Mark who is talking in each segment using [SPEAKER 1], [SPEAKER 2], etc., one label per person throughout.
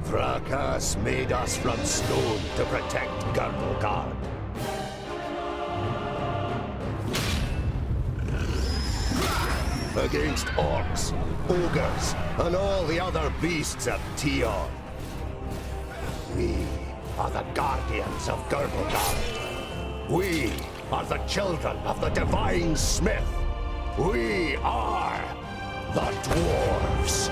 [SPEAKER 1] Fracas made us from stone to protect Girdlegard. Against orcs, ogres, and all the other beasts of Tion. We are the guardians of Girdlegard. We are the children of the divine smith. We are the Dwarves.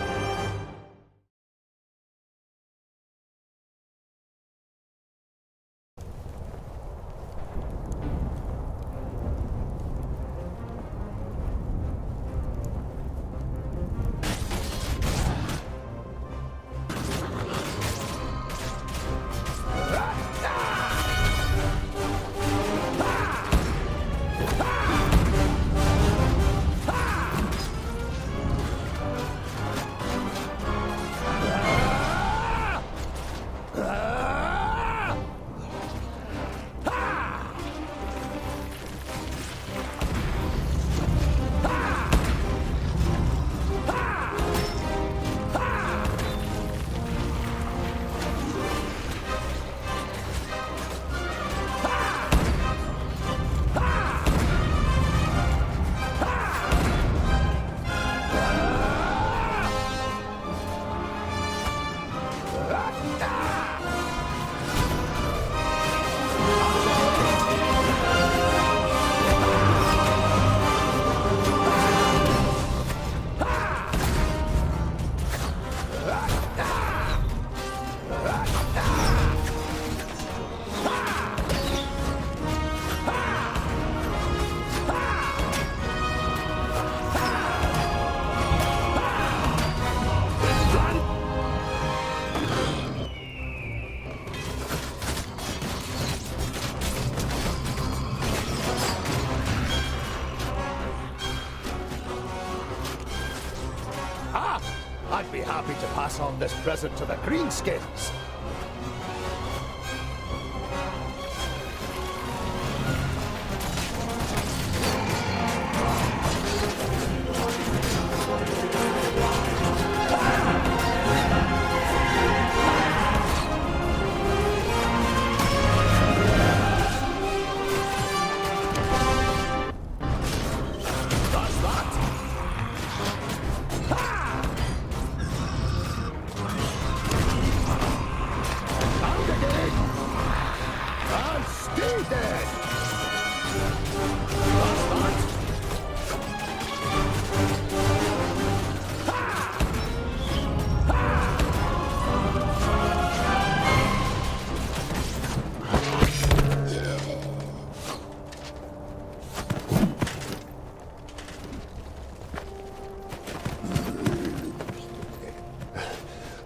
[SPEAKER 1] I'd be happy to pass on this present to the Greenskins.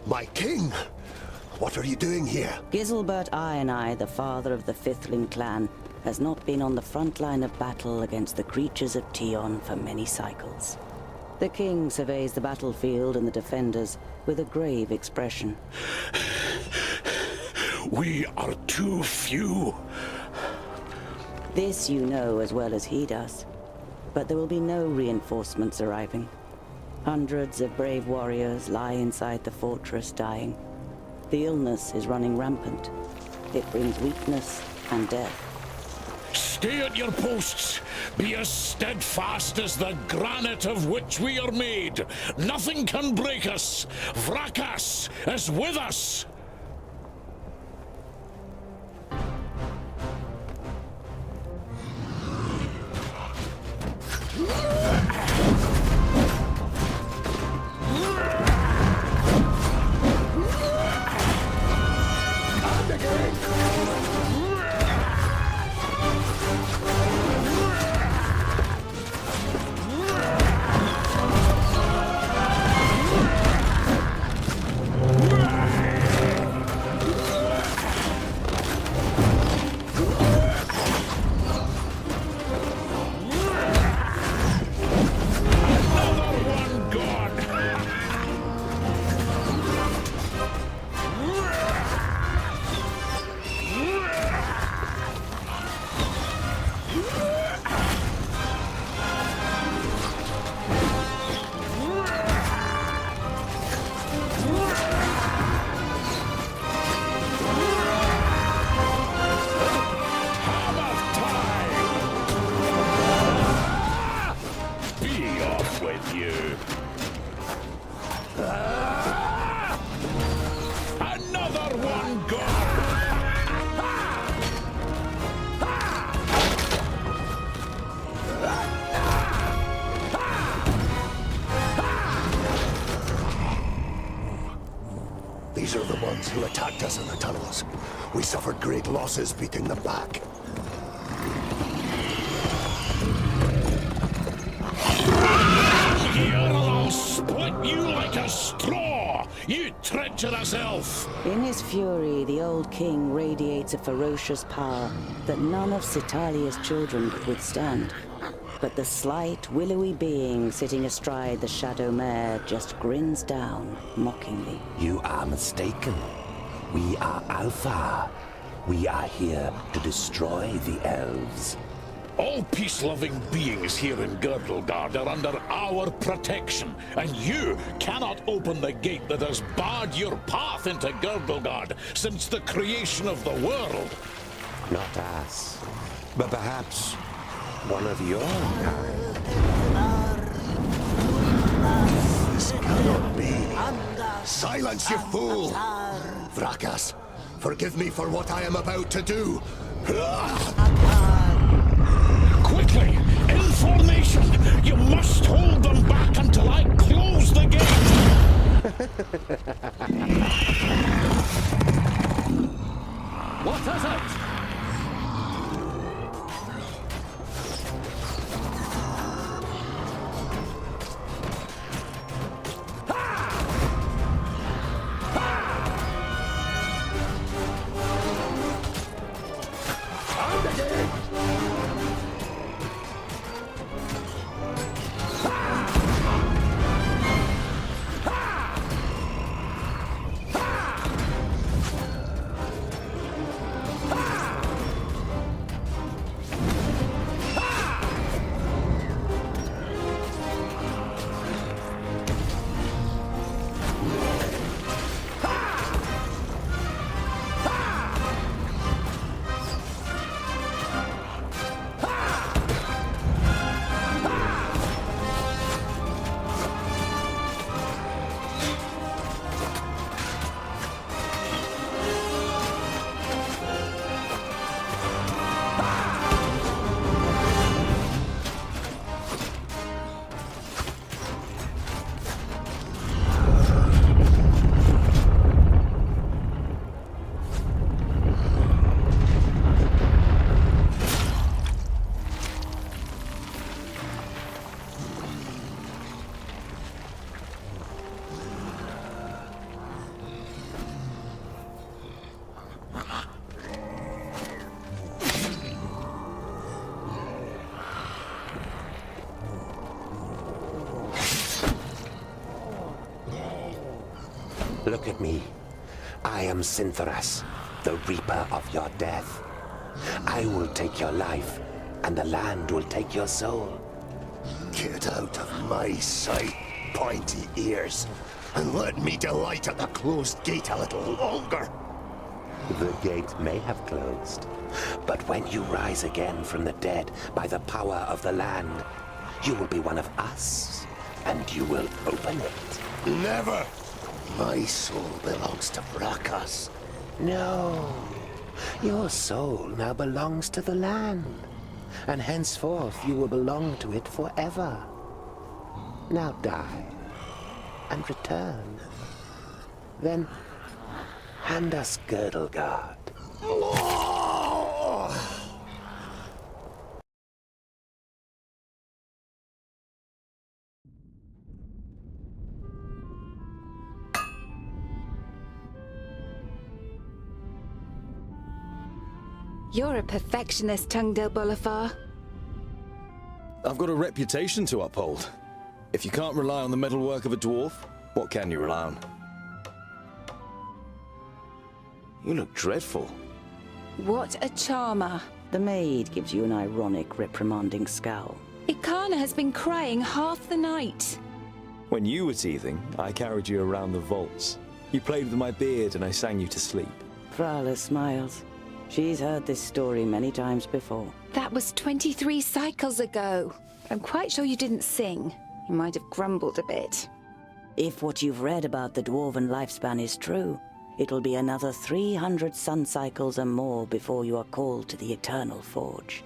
[SPEAKER 1] My king! What are you doing here?
[SPEAKER 2] Giselbert I, the father of the Fifthling clan, has not been on the front line of battle against the creatures of Tion for many cycles. The king surveys the battlefield and the defenders with a grave expression.
[SPEAKER 3] We are too few.
[SPEAKER 2] This you know as well as he does. But there will be no reinforcements arriving. Hundreds of brave warriors lie inside the fortress dying. The illness is running rampant. It brings weakness and death.
[SPEAKER 3] Stay at your posts. Be as steadfast as the granite of which we are made. Nothing can break us. Vrakas is with us.
[SPEAKER 1] These are the ones who attacked us in the tunnels. We suffered great losses beating them back.
[SPEAKER 3] Here I'll split you like a straw, you treacherous elf!
[SPEAKER 2] In his fury, the old king radiates a ferocious power that none of Citalia's children could withstand. But the slight, willowy being sitting astride the shadow mare just grins down, mockingly.
[SPEAKER 4] You are mistaken. We are Alpha. We are here to destroy the elves.
[SPEAKER 3] All peace-loving beings here in Girdlegard are under our protection, and you cannot open the gate that has barred your path into Girdlegard since the creation of the world.
[SPEAKER 4] Not us, but perhaps one of your kind.
[SPEAKER 1] This cannot be. Silence, you fool! Vrakas, forgive me for what I am about to do.
[SPEAKER 3] Quickly! In formation! You must hold them back until I close the gate!
[SPEAKER 5] What is it?
[SPEAKER 4] Look at me. I am Syntheras, the Reaper of your death. I will take your life, and the land will take your soul.
[SPEAKER 1] Get out of my sight, pointy ears, and let me delight at the closed gate a little longer.
[SPEAKER 4] The gate may have closed, but when you rise again from the dead by the power of the land, you will be one of us, and you will open it.
[SPEAKER 1] Never! My soul belongs to Vrakas.
[SPEAKER 4] No. Your soul now belongs to the land, and henceforth you will belong to it forever. Now die, and return. Then hand us Girdlegard.
[SPEAKER 6] You're a perfectionist, Tungdil Bulafar.
[SPEAKER 7] I've got a reputation to uphold. If you can't rely on the metalwork of a dwarf, what can you rely on? You look dreadful.
[SPEAKER 6] What a charmer.
[SPEAKER 2] The maid gives you an ironic, reprimanding scowl.
[SPEAKER 6] Ikana has been crying half the night.
[SPEAKER 7] When you were teething, I carried you around the vaults. You played with my beard and I sang you to sleep.
[SPEAKER 2] Frala smiles. She's heard this story many times before.
[SPEAKER 6] That was 23 cycles ago. I'm quite sure you didn't sing. You might have grumbled a bit.
[SPEAKER 2] If what you've read about the dwarven lifespan is true, it'll be another 300 sun cycles and more before you are called to the Eternal Forge.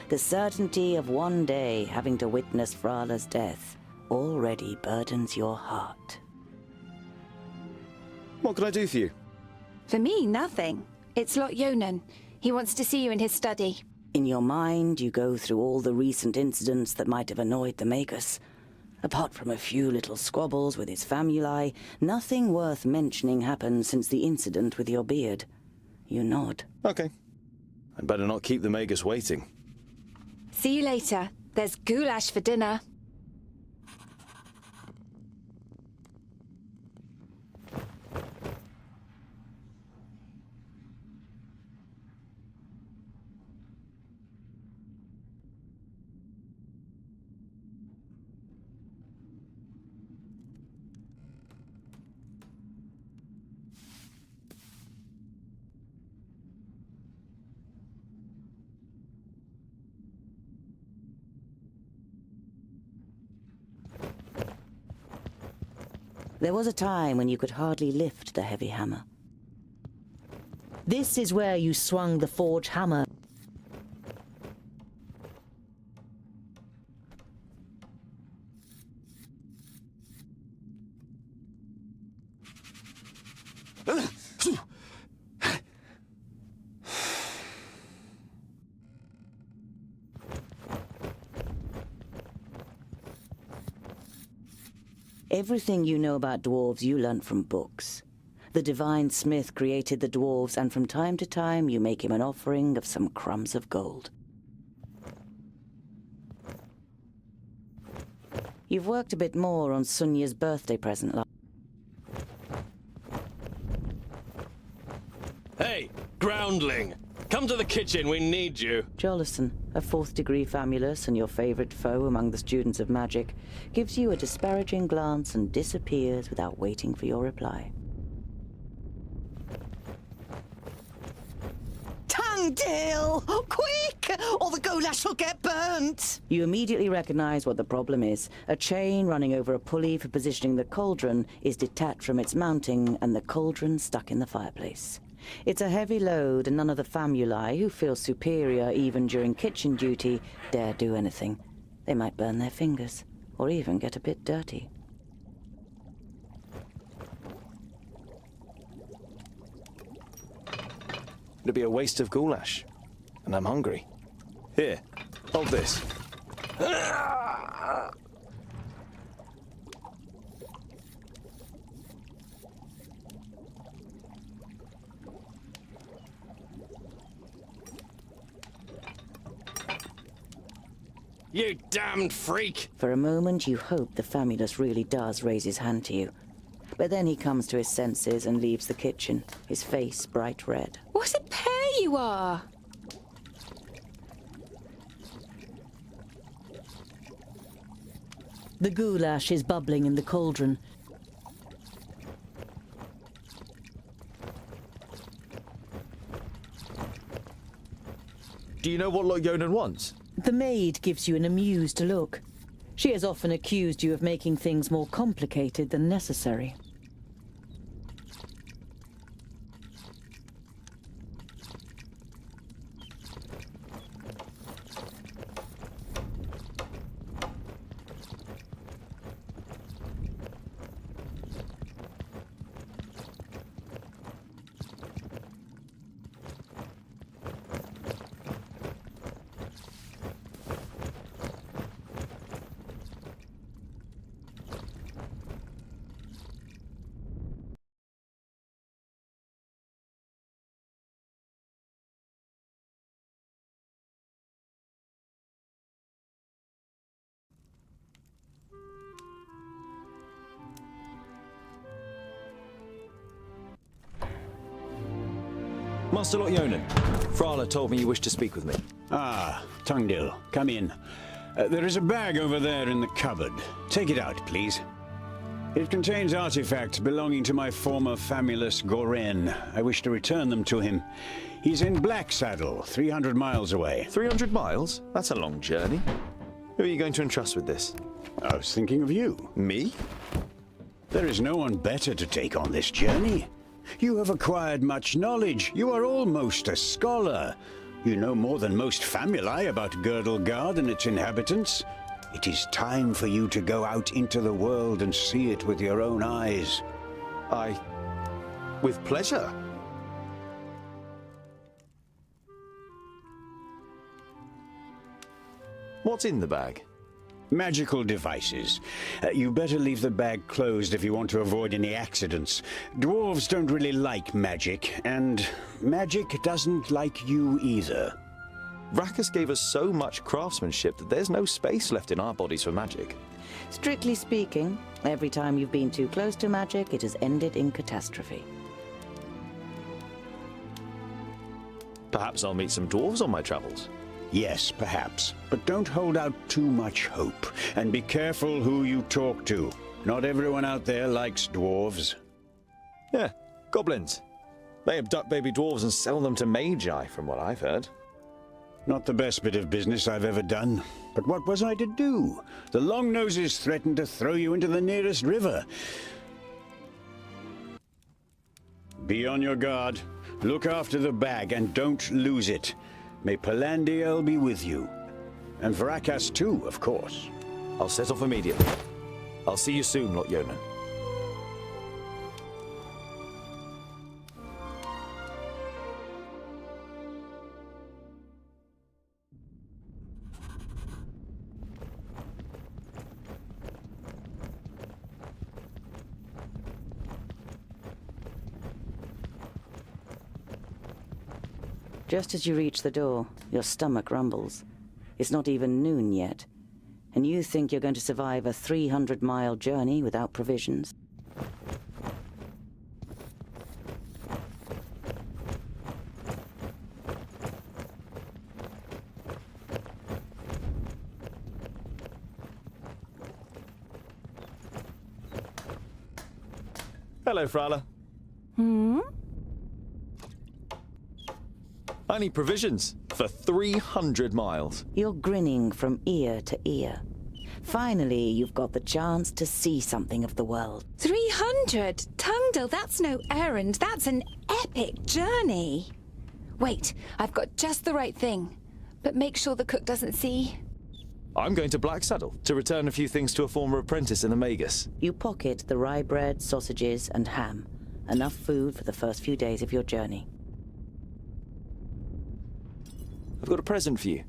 [SPEAKER 2] The certainty of one day having to witness Frala's death already burdens your heart.
[SPEAKER 7] What can I do for you?
[SPEAKER 6] For me, nothing. It's Lot Yonan. He wants to see you in his study.
[SPEAKER 2] In your mind, you go through all the recent incidents that might have annoyed the Magus. Apart from a few little squabbles with his famuli, nothing worth mentioning happened since the incident with your beard. You nod.
[SPEAKER 7] Okay. I'd better not keep the Magus waiting.
[SPEAKER 6] See you later. There's goulash for dinner.
[SPEAKER 2] There was a time when you could hardly lift the heavy hammer. This is where you swung the forge hammer. Everything you know about dwarves you learnt from books. The divine smith created the dwarves, and from time to time you make him an offering of some crumbs of gold. You've worked a bit more on Sunya's birthday present.
[SPEAKER 8] Hey, groundling! Come to the kitchen, we need you.
[SPEAKER 2] Jolison, a 4th degree famulus and your favorite foe among the students of magic, gives you a disparaging glance and disappears without waiting for your reply.
[SPEAKER 9] Tongue-tail! Quick! Or the goulash will get burnt!
[SPEAKER 2] You immediately recognize what the problem is. A chain running over a pulley for positioning the cauldron is detached from its mounting, and the cauldron stuck in the fireplace. It's a heavy load, and none of the famuli, who feel superior even during kitchen duty, dare do anything. They might burn their fingers, or even get a bit dirty.
[SPEAKER 7] It'd be a waste of goulash. And I'm hungry. Here, hold this.
[SPEAKER 8] You damned freak!
[SPEAKER 2] For a moment you hope the famulus really does raise his hand to you. But then he comes to his senses and leaves the kitchen, his face bright red.
[SPEAKER 6] What a pair you are!
[SPEAKER 2] The goulash is bubbling in the cauldron.
[SPEAKER 7] Do you know what Lot Yonan wants?
[SPEAKER 2] The maid gives you an amused look. She has often accused you of making things more complicated than necessary.
[SPEAKER 7] Master Lot Yonan, Frala told me you wished to speak with me.
[SPEAKER 10] Ah, Tungdil, come in. There is a bag over there in the cupboard. Take it out, please. It contains artifacts belonging to my former famulus Goren. I wish to return them to him. He's in Black Saddle, 300 miles away.
[SPEAKER 7] 300 miles? That's a long journey. Who are you going to entrust with this?
[SPEAKER 10] I was thinking of you.
[SPEAKER 7] Me?
[SPEAKER 10] There is no one better to take on this journey. You have acquired much knowledge. You are almost a scholar. You know more than most famuli about Girdlegard and its inhabitants. It is time for you to go out into the world and see it with your own eyes.
[SPEAKER 7] I With pleasure. What's in the bag?
[SPEAKER 10] Magical devices. You better leave the bag closed if you want to avoid any accidents. Dwarves don't really like magic, and magic doesn't like you either.
[SPEAKER 7] Rakus gave us so much craftsmanship that there's no space left in our bodies for magic.
[SPEAKER 2] Strictly speaking, every time you've been too close to magic, it has ended in catastrophe.
[SPEAKER 7] Perhaps I'll meet some dwarves on my travels.
[SPEAKER 10] Yes, perhaps. But don't hold out too much hope. And be careful who you talk to. Not everyone out there likes dwarves.
[SPEAKER 7] Yeah, goblins. They abduct baby dwarves and sell them to magi, from what I've heard.
[SPEAKER 10] Not the best bit of business I've ever done. But what was I to do? The Longnoses threatened to throw you into the nearest river. Be on your guard. Look after the bag and don't lose it. May Palandiel be with you. And Varakas too, of course.
[SPEAKER 7] I'll set off immediately. I'll see you soon, Lot Yonan.
[SPEAKER 2] Just as you reach the door, your stomach rumbles. It's not even noon yet, and you think you're going to survive a 300-mile journey without provisions.
[SPEAKER 7] Hello, Frala. I need provisions for 300 miles.
[SPEAKER 2] You're grinning from ear to ear. Finally, you've got the chance to see something of the world.
[SPEAKER 6] 300? Tungdil, that's no errand. That's an epic journey. Wait, I've got just the right thing. But make sure the cook doesn't see.
[SPEAKER 7] I'm going to Blacksaddle to return a few things to a former apprentice in the Magus.
[SPEAKER 2] You pocket the rye bread, sausages, and ham. Enough food for the first few days of your journey.
[SPEAKER 7] I've got a present for you.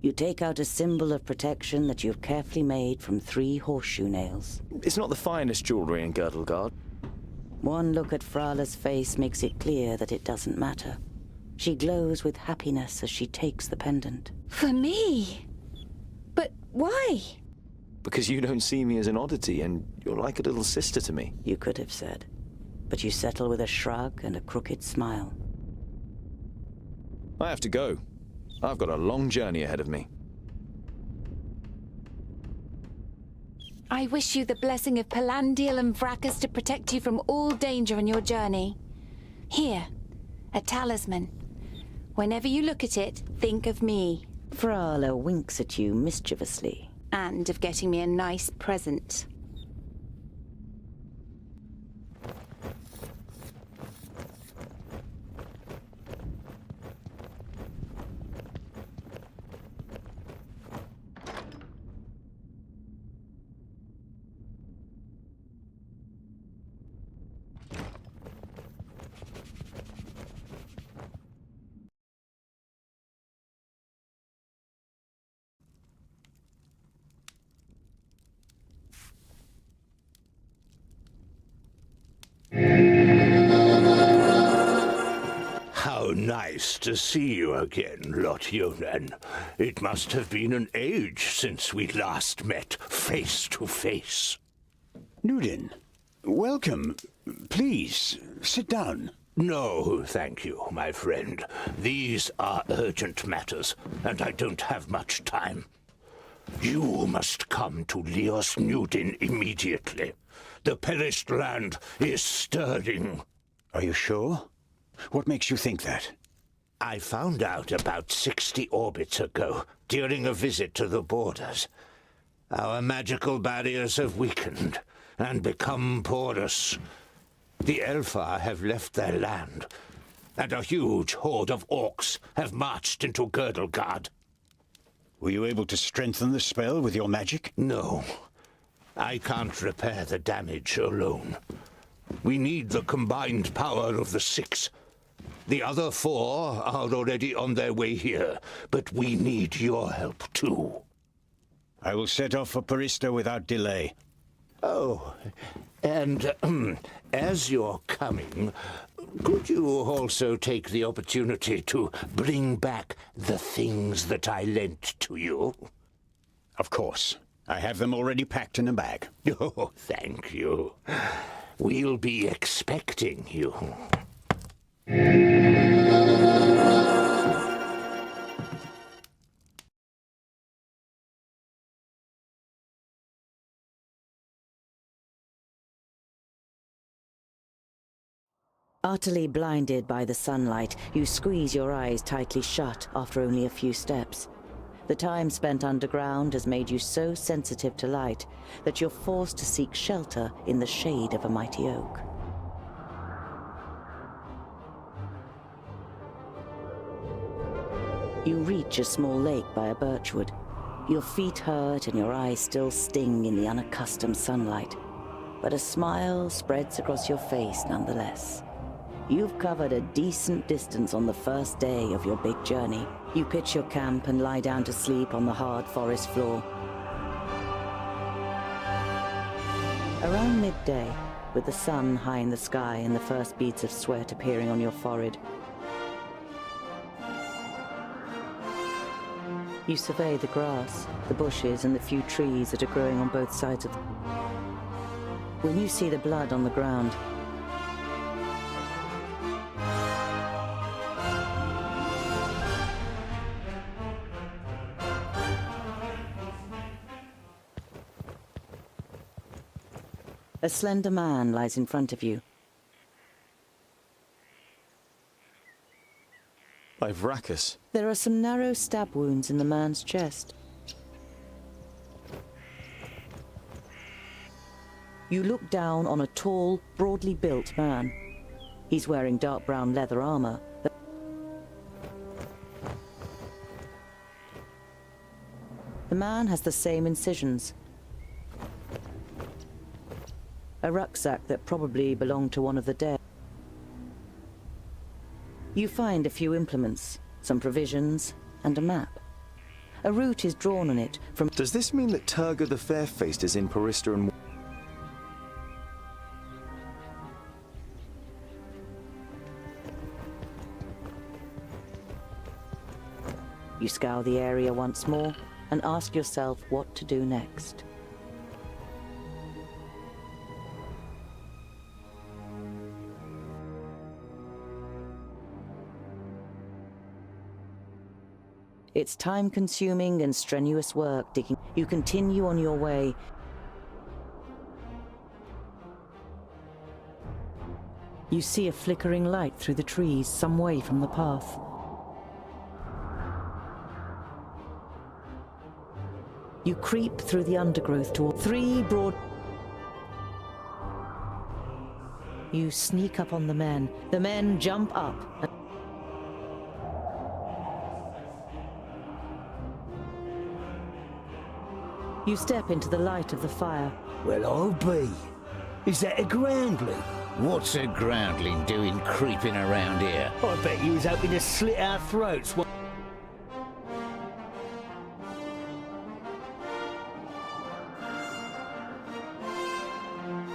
[SPEAKER 2] You take out a symbol of protection that you've carefully made from 3 horseshoe nails.
[SPEAKER 7] It's not the finest jewelry in Girdlegard.
[SPEAKER 2] One look at Frala's face makes it clear that it doesn't matter. She glows with happiness as she takes the pendant.
[SPEAKER 6] For me? But why?
[SPEAKER 7] Because you don't see me as an oddity, and you're like a little sister to me.
[SPEAKER 2] You could have said. But you settle with a shrug and a crooked smile.
[SPEAKER 7] I have to go. I've got a long journey ahead of me.
[SPEAKER 6] I wish you the blessing of Palandiel and Varakas to protect you from all danger on your journey. Here, a talisman. Whenever you look at it, think of me.
[SPEAKER 2] Frala winks at you mischievously.
[SPEAKER 6] And of getting me a nice present.
[SPEAKER 1] How nice to see you again, Lot Yonan. It must have been an age since we last met face to face.
[SPEAKER 10] Nudin, welcome. Please, sit down.
[SPEAKER 1] No, thank you, my friend. These are urgent matters, and I don't have much time. You must come to Leos Nudin immediately. The perished land is stirring.
[SPEAKER 10] Are you sure? What makes you think that?
[SPEAKER 1] I found out about 60 orbits ago, during a visit to the borders. Our magical barriers have weakened and become porous. The Elfar have left their land, and a huge horde of orcs have marched into Girdlegard.
[SPEAKER 10] Were you able to strengthen the spell with your magic?
[SPEAKER 1] No. I can't repair the damage alone. We need the combined power of the 6. The other 4 are already on their way here, but we need your help too.
[SPEAKER 10] I will set off for Parista without delay.
[SPEAKER 1] Oh, and as you're coming, could you also take the opportunity to bring back the things that I lent to you?
[SPEAKER 10] Of course. I have them already packed in a bag.
[SPEAKER 1] Oh, thank you. We'll be expecting you.
[SPEAKER 2] Utterly blinded by the sunlight, you squeeze your eyes tightly shut after only a few steps. The time spent underground has made you so sensitive to light that you're forced to seek shelter in the shade of a mighty oak. You reach a small lake by a birchwood. Your feet hurt and your eyes still sting in the unaccustomed sunlight, but a smile spreads across your face nonetheless. You've covered a decent distance on the first day of your big journey. You pitch your camp and lie down to sleep on the hard forest floor. Around midday, with the sun high in the sky and the first beads of sweat appearing on your forehead, you survey the grass, the bushes, and the few trees that are growing on both sides of the... When you see the blood on the ground, a slender man lies in front of you.
[SPEAKER 7] By Vracus.
[SPEAKER 2] There are some narrow stab wounds in the man's chest. You look down on a tall, broadly built man. He's wearing dark brown leather armor. The man has the same incisions. A rucksack that probably belonged to one of the dead. You find a few implements, some provisions, and a map. A route is drawn on it from...
[SPEAKER 7] Does this mean that Turga the Fair-Faced is in Parista and...
[SPEAKER 2] You scour the area once more and ask yourself what to do next. It's time-consuming and strenuous work digging. You continue on your way. You see a flickering light through the trees some way from the path. You creep through the undergrowth toward 3 broad... You sneak up on the men. The men jump up and... You step into the light of the fire.
[SPEAKER 11] Well, I'll be. Is that a groundling?
[SPEAKER 5] What's a groundling doing creeping around here?
[SPEAKER 11] I bet you was hoping to slit our throats.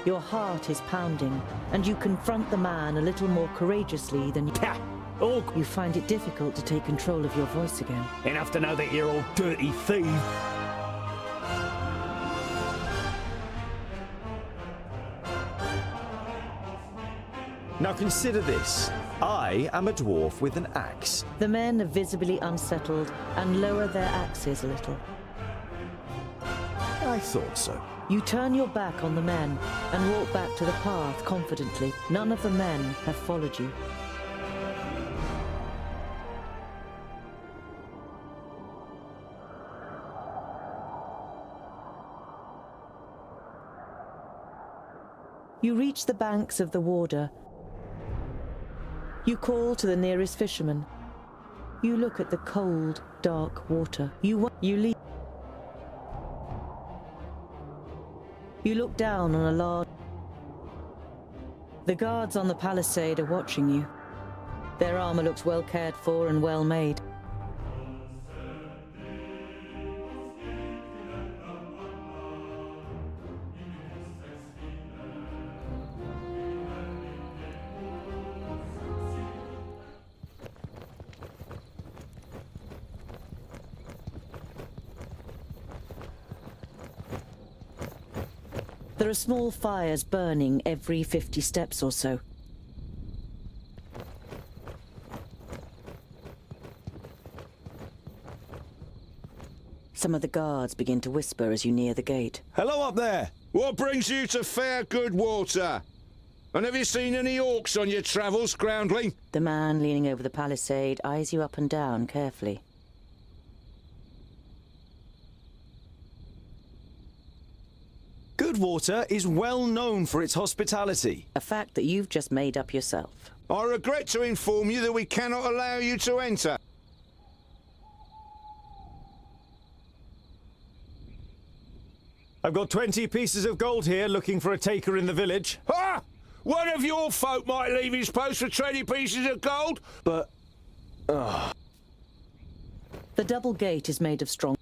[SPEAKER 2] Your heart is pounding, and you confront the man a little more courageously than you...
[SPEAKER 11] Pah! Oh,
[SPEAKER 2] You find it difficult to take control of your voice again.
[SPEAKER 11] enough to know that you're all dirty thief.
[SPEAKER 7] Now consider this. I am a dwarf with an axe.
[SPEAKER 2] The men are visibly unsettled and lower their axes a little.
[SPEAKER 7] I thought so.
[SPEAKER 2] You turn your back on the men and walk back to the path confidently. None of the men have followed you. You reach the banks of the Warder. You call to the nearest fisherman. You look at the cold, dark water. You leave. You look down on a large... The guards on the palisade are watching you. Their armor looks well cared for and well made. There are small fires burning every 50 steps or so. Some of the guards begin to whisper as you near the gate.
[SPEAKER 7] Hello up there!
[SPEAKER 12] What brings you to fair good water? And have you seen any orcs on your travels, groundling?
[SPEAKER 2] The man leaning over the palisade eyes you up and down carefully.
[SPEAKER 7] Goodwater is well known for its hospitality.
[SPEAKER 2] A fact that you've just made up yourself.
[SPEAKER 12] I regret to inform you that we cannot allow you to enter.
[SPEAKER 7] I've got 20 pieces of gold here looking for a taker in the village.
[SPEAKER 12] Ha! One of your folk might leave his post for 20 pieces of gold.
[SPEAKER 7] But...
[SPEAKER 2] The double gate is made of strong...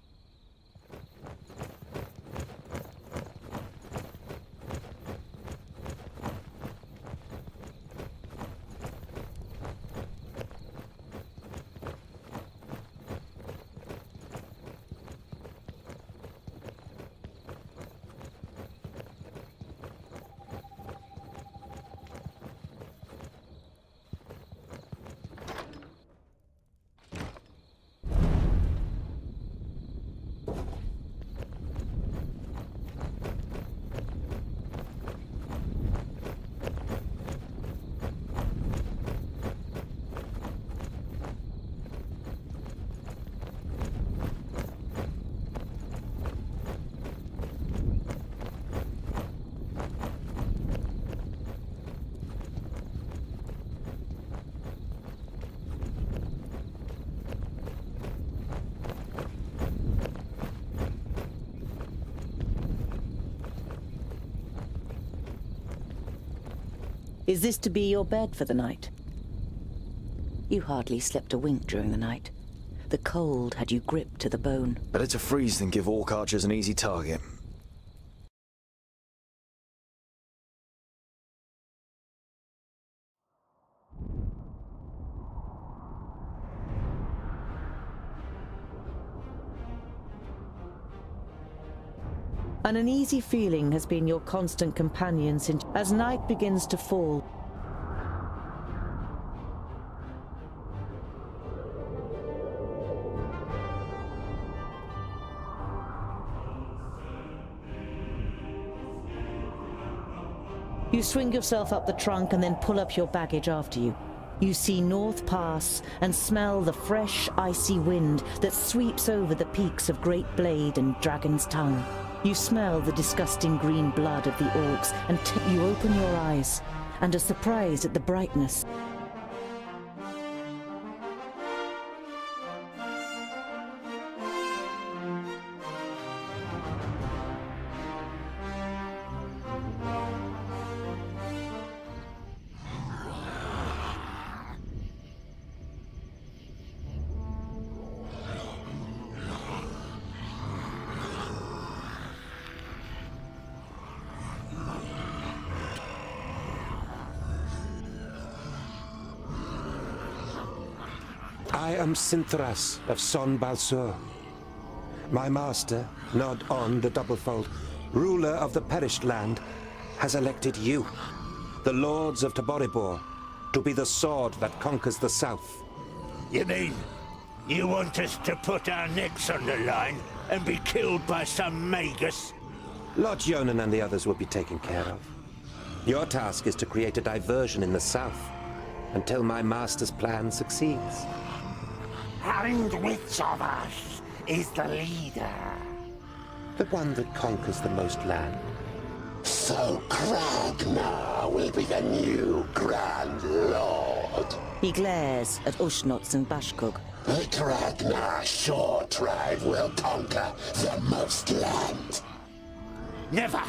[SPEAKER 2] Is this to be your bed for the night? You hardly slept a wink during the night. The cold had you gripped to the bone.
[SPEAKER 7] Better to freeze than give orc archers an easy target.
[SPEAKER 2] An uneasy feeling has been your constant companion since, as night begins to fall. You swing yourself up the trunk and then pull up your baggage after you. You see North Pass and smell the fresh, icy wind that sweeps over the peaks of Great Blade and Dragon's Tongue. You smell the disgusting green blood of the orcs until you open your eyes and are surprised at the brightness.
[SPEAKER 4] I am Sinthras of Son Balsur. My master, Nod On the Doublefold, ruler of the perished land, has elected you, the lords of Taboribor, to be the sword that conquers the south.
[SPEAKER 1] You mean you want us to put our necks on the line and be killed by some magus?
[SPEAKER 4] Lord Yonan and the others will be taken care of. Your task is to create a diversion in the south until my master's plan succeeds.
[SPEAKER 1] And which of us is the leader?
[SPEAKER 4] The one that conquers the most land.
[SPEAKER 1] So Kragnar will be the new Grand Lord.
[SPEAKER 2] He glares at Ushnots and Bashkug.
[SPEAKER 1] The Kragnar Shore tribe will conquer the most land. Never!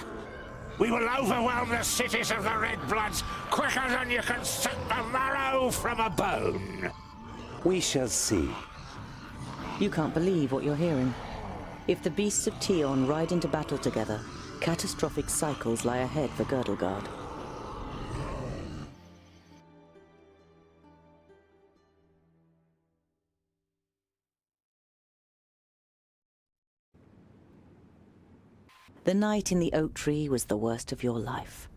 [SPEAKER 3] We will overwhelm the cities of the Red Bloods quicker than you can suck the marrow from a bone.
[SPEAKER 4] We shall see.
[SPEAKER 2] You can't believe what you're hearing. If the beasts of Tion ride into battle together, catastrophic cycles lie ahead for Girdlegard. The night in the oak tree was the worst of your life.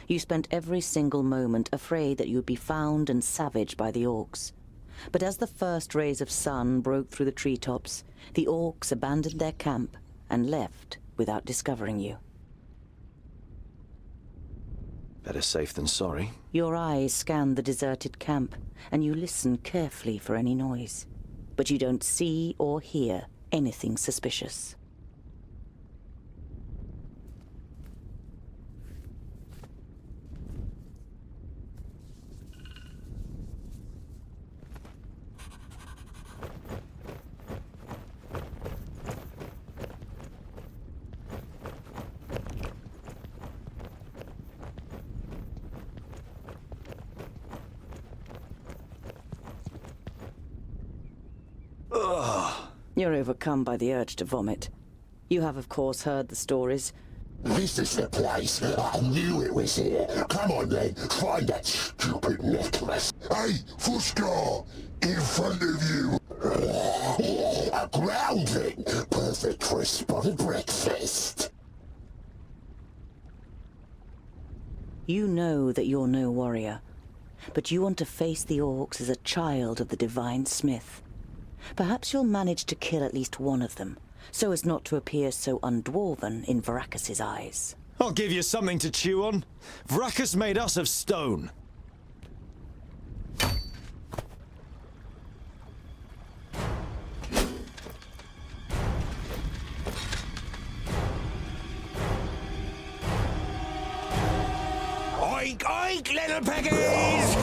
[SPEAKER 2] You spent every single moment afraid that you'd be found and savaged by the orcs. But as the first rays of sun broke through the treetops, the orcs abandoned their camp and left without discovering you.
[SPEAKER 7] Better safe than sorry.
[SPEAKER 2] Your eyes scan the deserted camp, and you listen carefully for any noise. But you don't see or hear anything suspicious. You're overcome by the urge to vomit. You have, of course, heard the stories.
[SPEAKER 1] This is the place. I knew it was here. Come on then, find that stupid necklace. Hey, Fuskar, in front of you. A groundling. Perfect for a spotted breakfast.
[SPEAKER 2] You know that you're no warrior, but you want to face the orcs as a child of the Divine Smith. Perhaps you'll manage to kill at least one of them, so as not to appear so undwarven in Varacus's eyes.
[SPEAKER 7] I'll give you something to chew on. Varacus made us of stone.
[SPEAKER 3] Oink, oink, little piggies!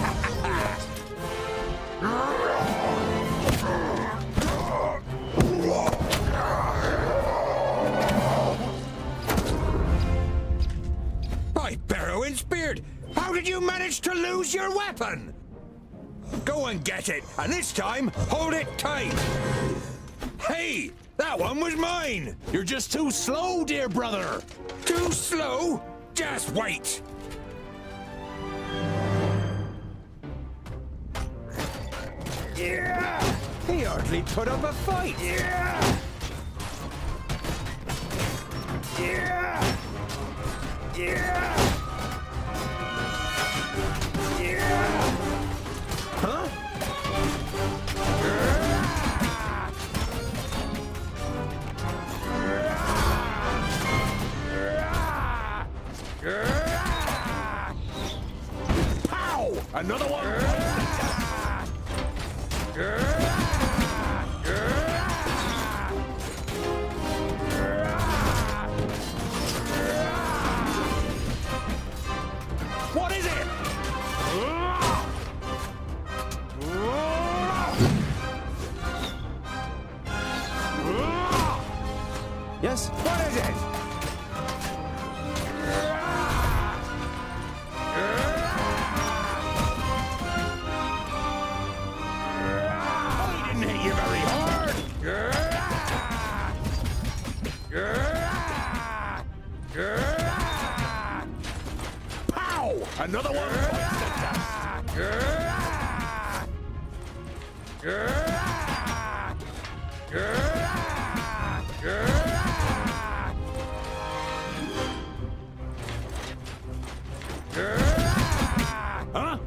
[SPEAKER 3] By Barrowin's beard! How did you manage to lose your weapon? Go and get it, and this time, hold it tight! Hey! That one was mine! You're just too slow, dear brother! Too slow? Just wait! Yeah! He hardly put up a fight! Yeah! Yeah! Yeah! Yeah! Huh? Pow! Another one! What is it?
[SPEAKER 7] Yes?
[SPEAKER 3] What is it? I didn't hit you very hard. Pow! Another one. Huh?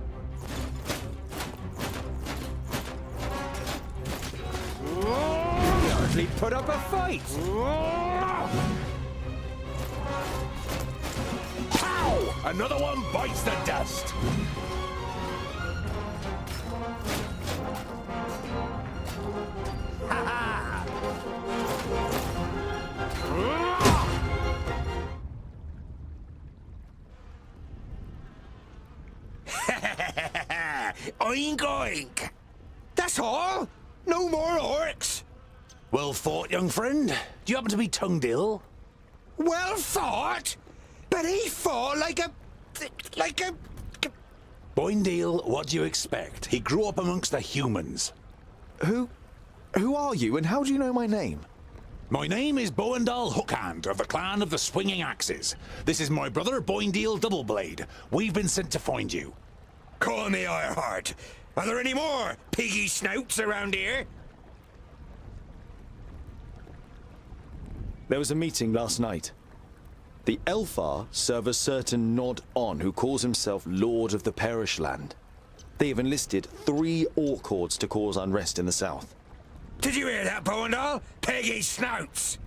[SPEAKER 3] Hardly put up a fight. Pow! Another one bites the dust. Oink oink! That's all? No more orcs? Well fought, young friend. Do you happen to be tongued ill? Well fought?
[SPEAKER 12] But he fought like a...
[SPEAKER 3] Boindale, what do you expect? He grew up amongst the humans.
[SPEAKER 13] Who are you, and how do you know my name?
[SPEAKER 3] My name is Boindale Hookhand, of the clan of the Swinging Axes. This is my brother, Boindale Doubleblade. We've been sent to find you.
[SPEAKER 12] Call me Ironheart. Are there any more piggy snouts around here?
[SPEAKER 13] There was a meeting last night. The Elfar serve a certain Nod-On who calls himself Lord of the Perish Land. They have enlisted 3 orc hordes to cause unrest in the south.
[SPEAKER 12] Did you hear that, Boindale? Piggy snouts!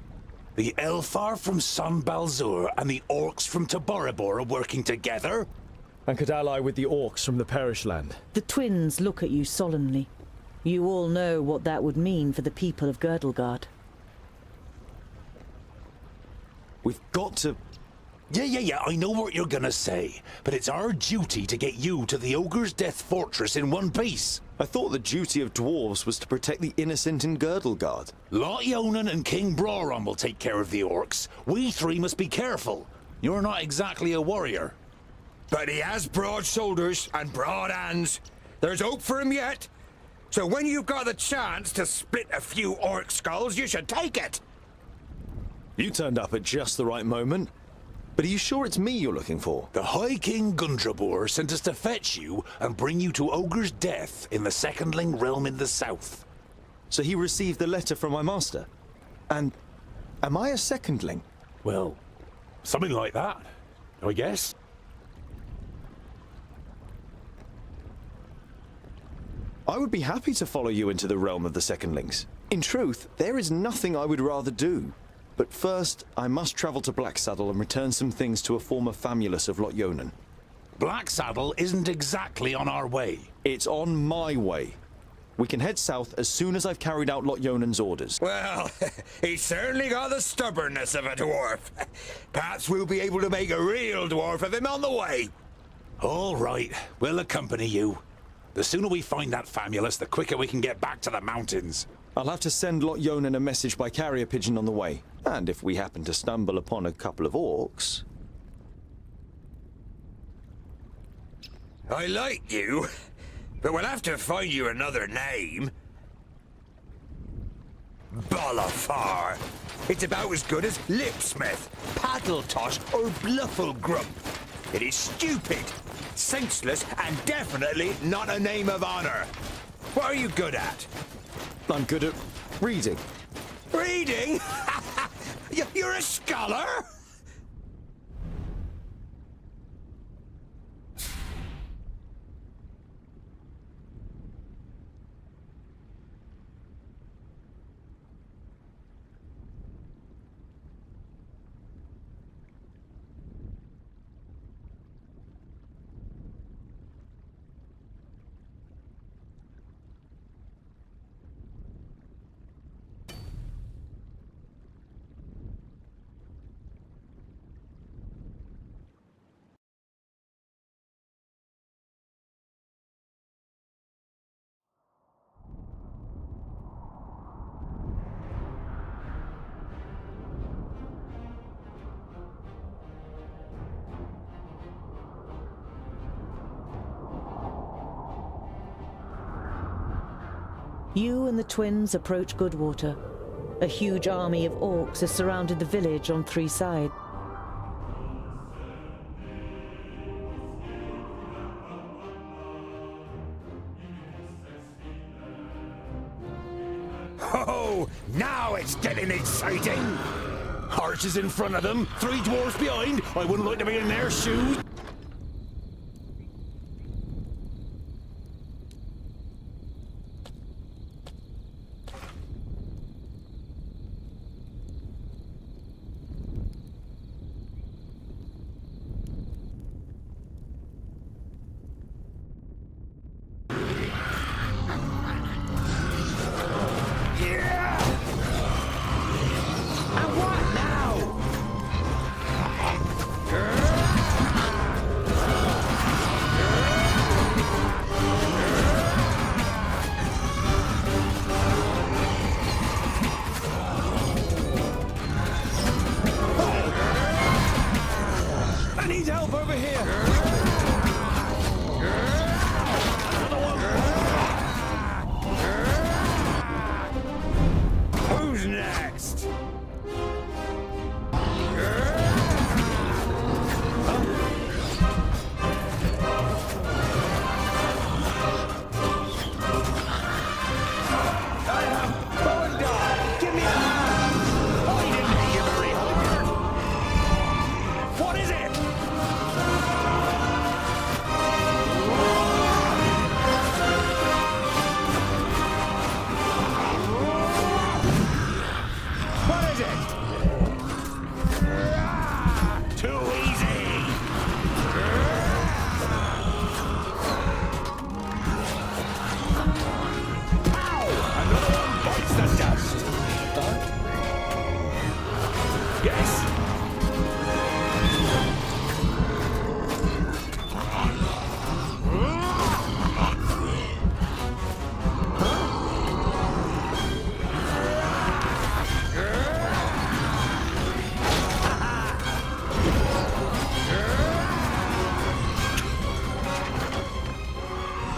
[SPEAKER 3] The Elfar from San Balzur and the orcs from Taboribor are working together?
[SPEAKER 14] And could ally with the orcs from the Perish Land.
[SPEAKER 15] The twins look at you solemnly. You all know what that would mean for the people of Girdlegard.
[SPEAKER 13] We've got to...
[SPEAKER 3] Yeah, I know what you're gonna say, but it's our duty to get you to the Ogre's Death Fortress in one piece.
[SPEAKER 13] I thought the duty of dwarves was to protect the innocent in Girdlegard.
[SPEAKER 3] Lot Yonan and King Brawron will take care of the orcs. We 3 must be careful. You're not exactly a warrior.
[SPEAKER 12] But he has broad shoulders and broad hands. There's hope for him yet. So when you've got the chance to split a few orc skulls, you should take it.
[SPEAKER 13] You turned up at just the right moment. But are you sure it's me you're looking for?
[SPEAKER 3] The High King Gundrabor sent us to fetch you and bring you to Ogre's Death in the Secondling realm in the south.
[SPEAKER 13] So he received the letter from my master? And am I a secondling?
[SPEAKER 3] Well, something like that, I guess.
[SPEAKER 13] I would be happy to follow you into the realm of the secondlings. In truth, there is nothing I would rather do. But first, I must travel to Blacksaddle and return some things to a former famulus of Lot Yonan.
[SPEAKER 3] Blacksaddle isn't exactly on our way.
[SPEAKER 13] It's on my way. We can head south as soon as I've carried out Lot Yonan's orders.
[SPEAKER 12] Well, he's certainly got the stubbornness of a dwarf. Perhaps we'll be able to make a real dwarf of him on the way.
[SPEAKER 3] All right, we'll accompany you. The sooner we find that famulus, the quicker we can get back to the mountains.
[SPEAKER 13] I'll have to send Lot Yonan a message by carrier pigeon on the way. And if we happen to stumble upon a couple of orcs...
[SPEAKER 12] I like you, but we'll have to find you another name. Bolafar. It's about as good as Lipsmith, Paddletosh, or Blufflegrump. It is stupid, senseless, and definitely not a name of honor. What are you good at?
[SPEAKER 13] I'm good at reading.
[SPEAKER 12] Reading? You're a scholar?
[SPEAKER 15] You and the twins approach Goodwater. A huge army of orcs has surrounded the village on 3 sides.
[SPEAKER 12] Oh, now it's getting exciting!
[SPEAKER 3] Archers in front of them, 3 dwarves behind. I wouldn't like to be in their shoes.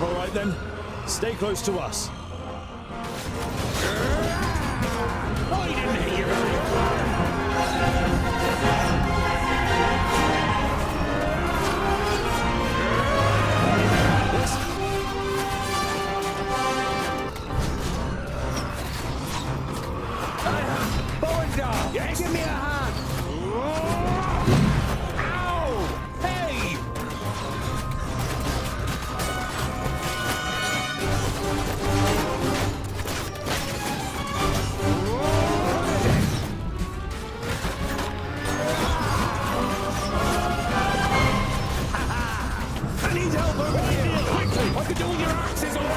[SPEAKER 14] All right then, stay close to us.
[SPEAKER 12] I didn't hear you. Yes. Give me a hand! Ow! Hey! I need help over here! Quickly! I could do all your axes over!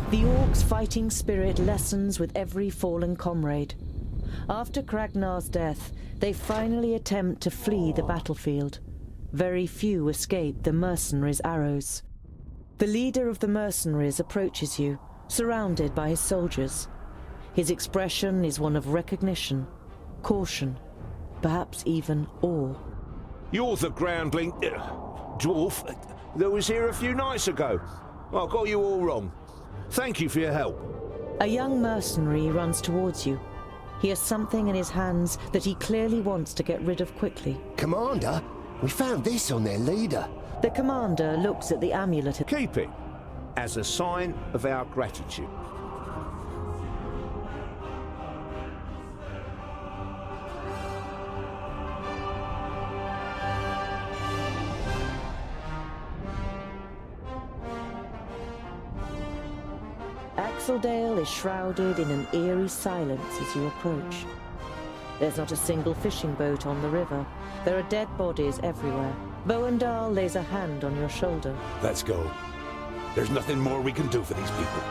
[SPEAKER 15] The Orcs' fighting spirit lessens with every fallen comrade. After Kragnar's death, they finally attempt to flee the battlefield. Very few escape the mercenaries' arrows. The leader of the mercenaries approaches you, surrounded by his soldiers. His expression is one of recognition, caution, perhaps even awe.
[SPEAKER 16] You're the groundling dwarf that was here a few nights ago. I got you all wrong. Thank you for your help.
[SPEAKER 15] A young mercenary runs towards you. He has something in his hands that he clearly wants to get rid of quickly.
[SPEAKER 1] Commander, we found this on their leader.
[SPEAKER 15] The commander looks at the amulet.
[SPEAKER 16] Keep it as a sign of our gratitude.
[SPEAKER 15] Axeldale is shrouded in an eerie silence as you approach. There's not a single fishing boat on the river. There are dead bodies everywhere. Boendal lays a hand on your shoulder.
[SPEAKER 12] Let's go. There's nothing more we can do for these people.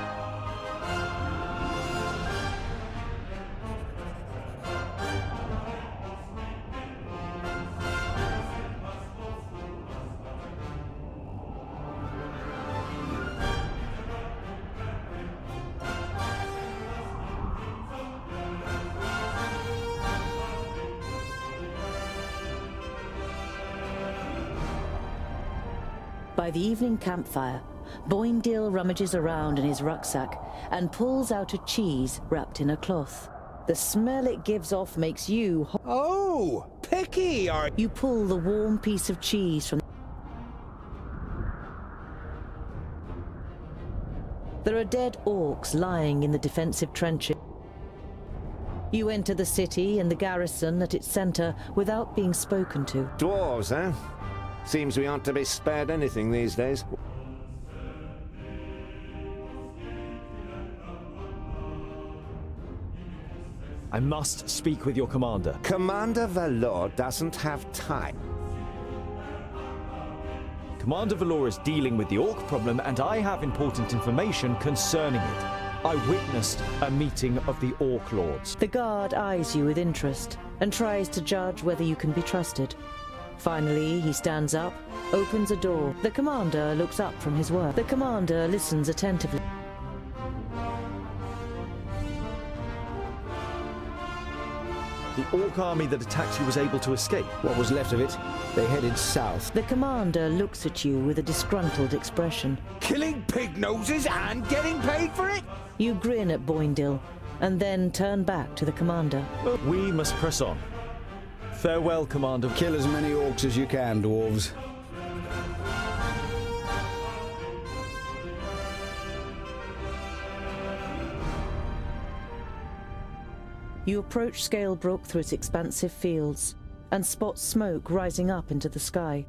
[SPEAKER 15] By the evening campfire, Boindil rummages around in his rucksack and pulls out a cheese wrapped in a cloth. The smell it gives off makes you...
[SPEAKER 12] Oh! Picky, are...
[SPEAKER 15] You pull the warm piece of cheese from... There are dead orcs lying in the defensive trenches. You enter the city and the garrison at its center without being spoken to.
[SPEAKER 16] Dwarves, eh? Seems we aren't to be spared anything these days.
[SPEAKER 14] I must speak with your commander.
[SPEAKER 16] Commander Valor doesn't have time.
[SPEAKER 14] Commander Valor is dealing with the orc problem, and I have important information concerning it. I witnessed a meeting of the orc lords.
[SPEAKER 15] The guard eyes you with interest and tries to judge whether you can be trusted. Finally, he stands up, opens a door. The commander looks up from his work. The commander listens attentively.
[SPEAKER 14] The orc army that attacked you was able to escape.
[SPEAKER 11] What was left of it, they headed south.
[SPEAKER 15] The commander looks at you with a disgruntled expression.
[SPEAKER 12] Killing pig noses and getting paid for it?
[SPEAKER 15] You grin at Boindil, and then turn back to the commander.
[SPEAKER 14] We must press on. Farewell, Commander.
[SPEAKER 11] Kill as many orcs as you can, dwarves.
[SPEAKER 15] You approach Scalebrook through its expansive fields and spot smoke rising up into the sky.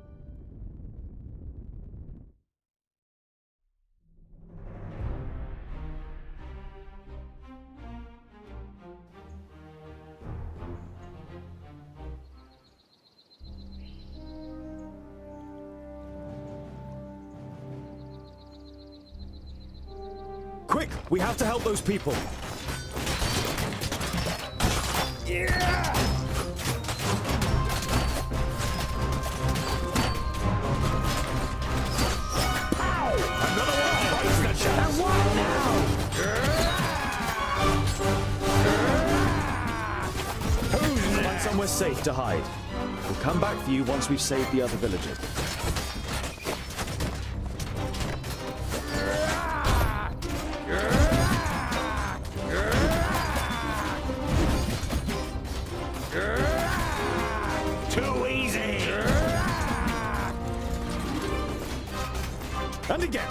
[SPEAKER 14] Quick, we have to help those people.
[SPEAKER 12] Yeah! Pow! Another one bites the chest. And what now?
[SPEAKER 14] Who's next? Find somewhere safe to hide. We'll come back for you once we've saved the other villagers.
[SPEAKER 12] Too easy!
[SPEAKER 14] And again!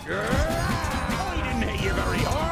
[SPEAKER 12] I didn't hit you very hard!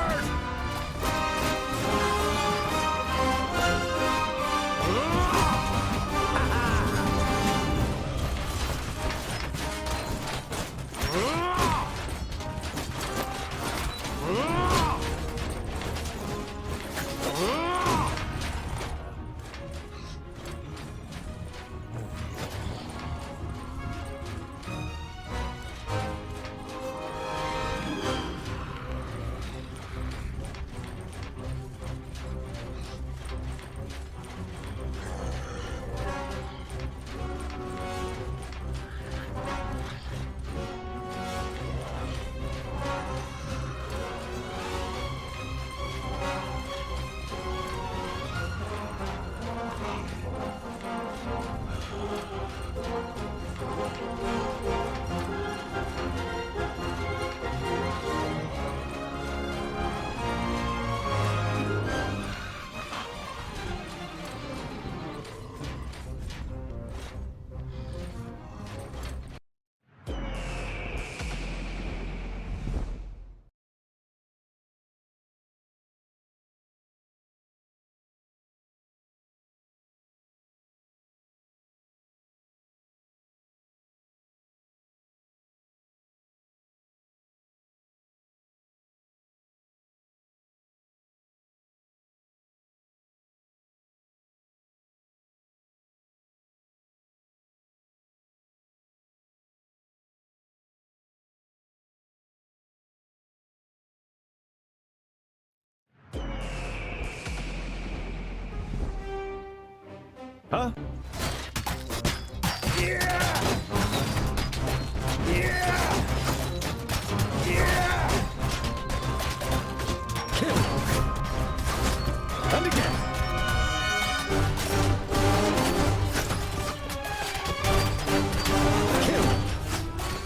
[SPEAKER 14] Huh?
[SPEAKER 12] Yeah! Yeah! Yeah!
[SPEAKER 14] Kill! And again! Kill!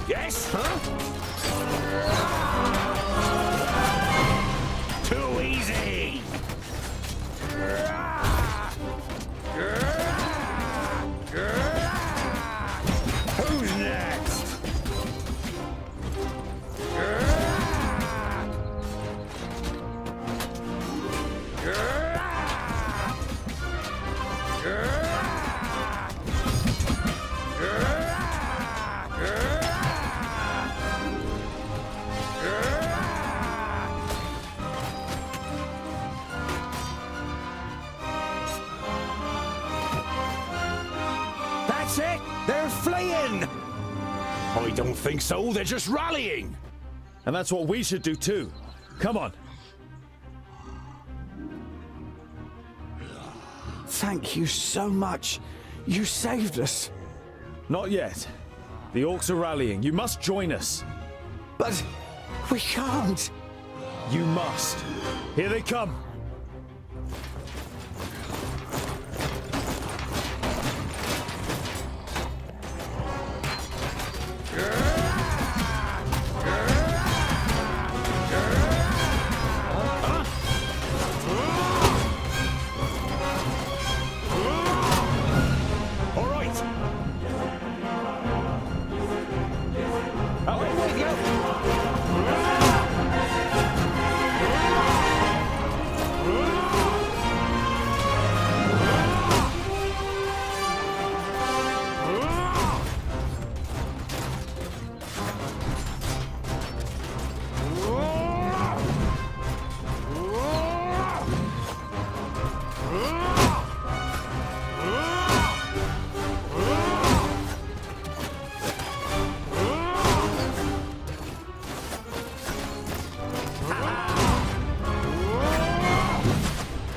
[SPEAKER 12] Yes? Huh? Too easy! Who's next? That's it! They're fleeing! I don't think so, they're just rallying!
[SPEAKER 14] And that's what we should do too. Come on.
[SPEAKER 9] Thank you so much. You saved us.
[SPEAKER 14] Not yet. The orcs are rallying. You must join us.
[SPEAKER 9] But we can't.
[SPEAKER 14] You must. Here they come.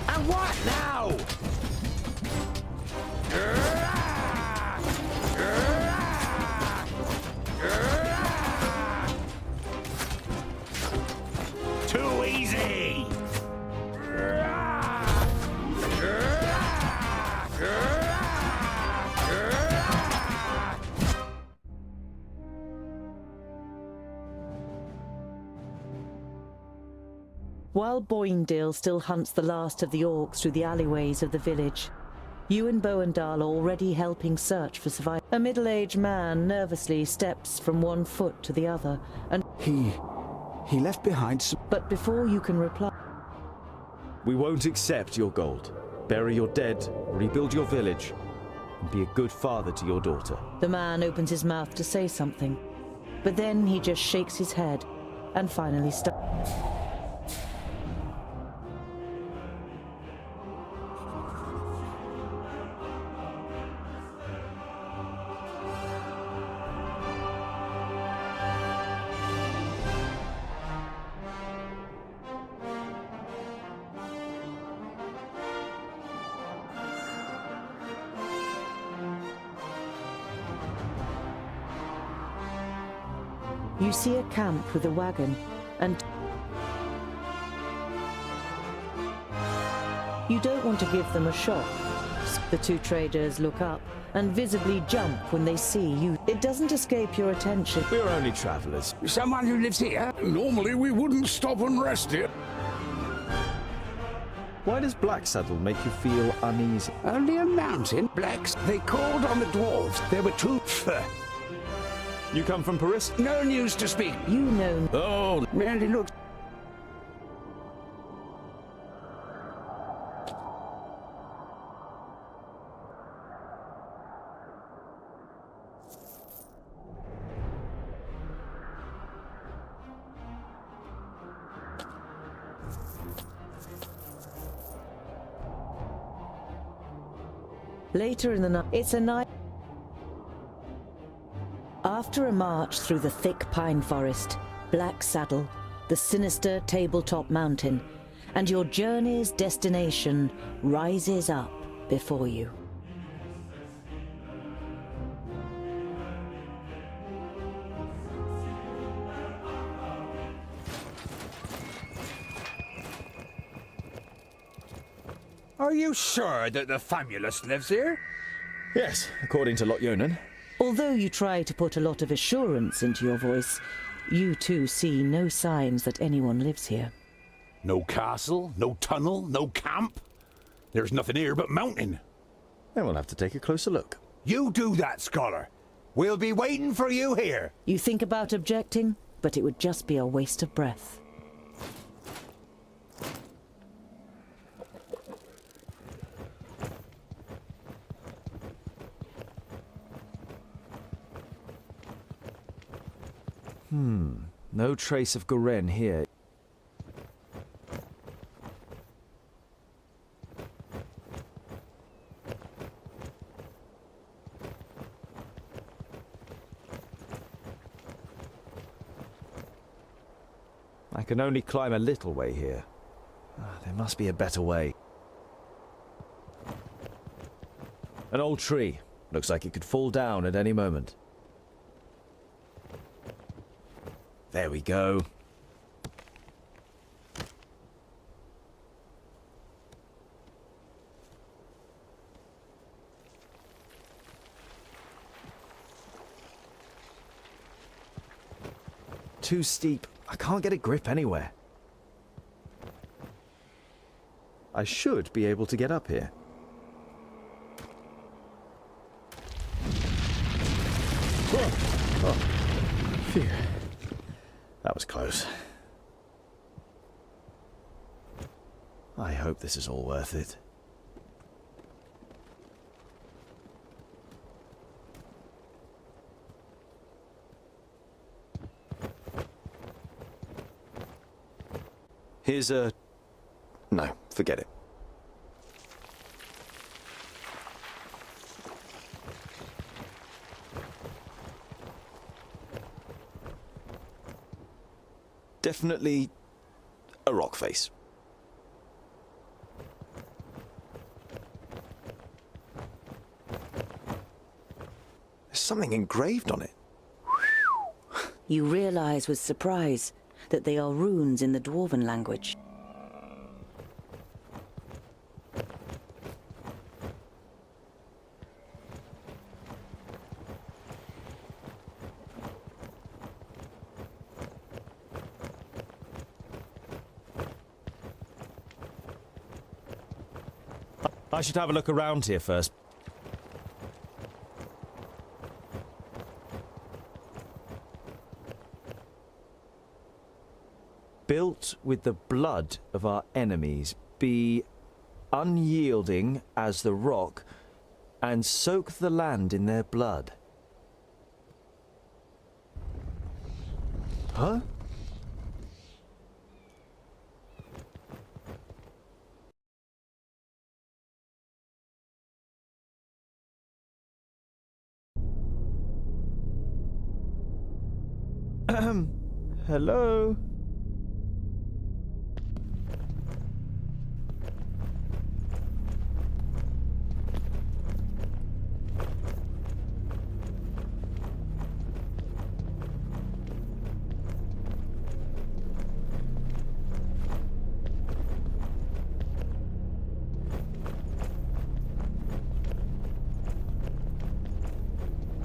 [SPEAKER 12] And what now? Too easy!
[SPEAKER 15] While Boindale still hunts the last of the orcs through the alleyways of the village, you and Boandal are already helping search for survivors. A middle-aged man nervously steps from one foot to the other, and
[SPEAKER 11] He left behind some...
[SPEAKER 15] But before you can reply...
[SPEAKER 13] We won't accept your gold. Bury your dead, rebuild your village, and be a good father to your daughter.
[SPEAKER 15] The man opens his mouth to say something, but then he just shakes his head and finally stops. You see a camp with a wagon, and you don't want to give them a shock. The two traders look up and visibly jump when they see you. It doesn't escape your attention.
[SPEAKER 13] We're only travelers.
[SPEAKER 12] Someone who lives here?
[SPEAKER 3] Normally we wouldn't stop and rest here.
[SPEAKER 13] Why does Blacksaddle make you feel uneasy?
[SPEAKER 12] Only a mountain. Blacks. They called on the dwarves. There were two.
[SPEAKER 13] You come from Paris?
[SPEAKER 12] No news to speak.
[SPEAKER 15] You know.
[SPEAKER 3] Oh,
[SPEAKER 12] Merely looks.
[SPEAKER 15] Later in the night, it's a night. After a march through the thick pine forest, Blacksaddle, the sinister tabletop mountain, and your journey's destination rises up before you.
[SPEAKER 12] Are you sure that the Famulus lives here?
[SPEAKER 13] Yes, according to Lot Yonan.
[SPEAKER 15] Although you try to put a lot of assurance into your voice, you too see no signs that anyone lives here.
[SPEAKER 16] No castle, no tunnel, no camp. There's nothing here but mountain.
[SPEAKER 13] Then we'll have to take a closer look.
[SPEAKER 12] You do that, scholar. We'll be waiting for you here.
[SPEAKER 15] You think about objecting, but it would just be a waste of breath.
[SPEAKER 13] No trace of Goren here. I can only climb a little way here. There must be a better way. An old tree. Looks like it could fall down at any moment. There we go. Too steep. I can't get a grip anywhere. I should be able to get up here. Oh. Phew. That was close. I hope this is all worth it. Here's a... No, forget it. Definitely a rock face. There's something engraved on it.
[SPEAKER 2] You realize with surprise that they are runes in the Dwarven language.
[SPEAKER 14] I should have a look around here first. Built with the blood of our enemies, be unyielding as the rock, and soak the land in their blood. Huh? Hello?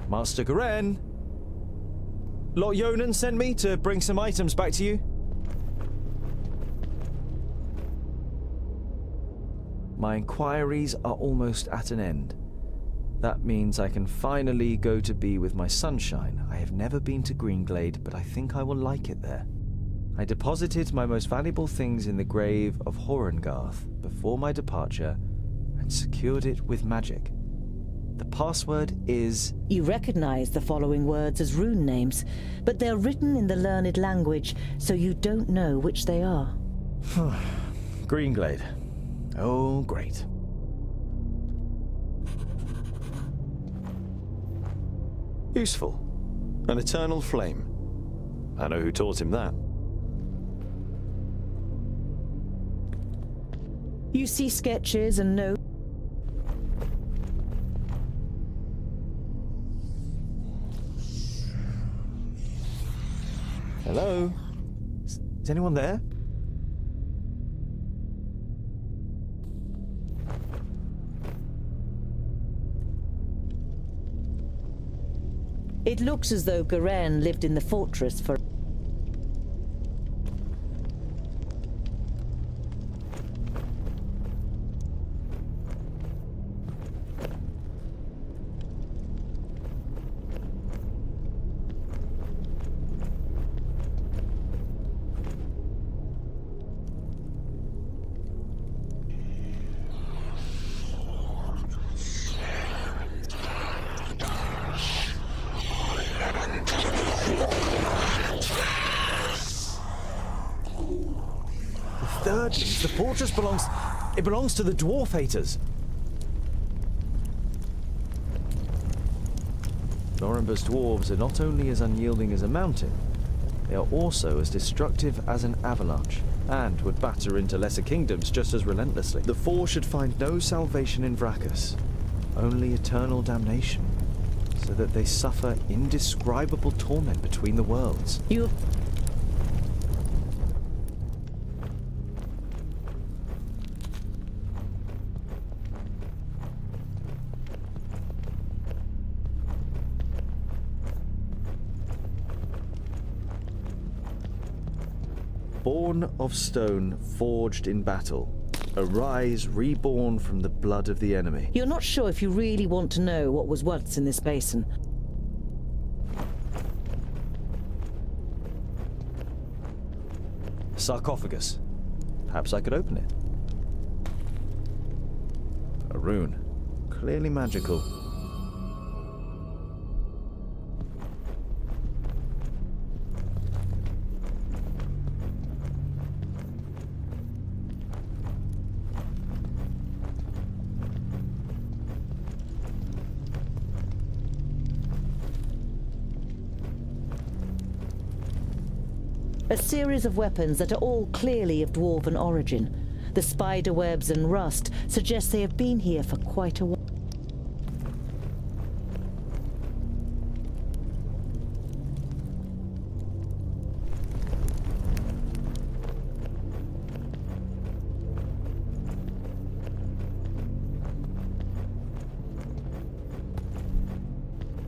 [SPEAKER 14] Master Garen? Lot Yonan sent me to bring some items back to you. My inquiries are almost at an end. That means I can finally go to be with my sunshine. I have never been to Greenglade, but I think I will like it there. I deposited my most valuable things in the grave of Horengarth before my departure and secured it with magic. The password is...
[SPEAKER 15] You recognize the following words as rune names, but they're written in the learned language, so you don't know which they are.
[SPEAKER 14] Greenglade. Oh, great.
[SPEAKER 13] Useful. An eternal flame. I know who taught him that.
[SPEAKER 15] You see sketches and notes.
[SPEAKER 14] Hello? Is anyone there?
[SPEAKER 15] It looks as though Garen lived in the fortress for...
[SPEAKER 14] The fortress belongs to the dwarf haters. Norimber's dwarves are not only as unyielding as a mountain, they are also as destructive as an avalanche, and would batter into lesser kingdoms just as relentlessly. The four should find no salvation in Vrachus, only eternal damnation, so that they suffer indescribable torment between the worlds.
[SPEAKER 15] You...
[SPEAKER 14] Born of stone, forged in battle. Arise, reborn from the blood of the enemy.
[SPEAKER 15] You're not sure if you really want to know what was once in this basin.
[SPEAKER 14] Sarcophagus. Perhaps I could open it. A rune. Clearly magical.
[SPEAKER 15] A series of weapons that are all clearly of dwarven origin. The spider webs and rust suggest they have been here for quite a while.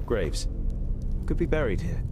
[SPEAKER 14] Graves. Could be buried here.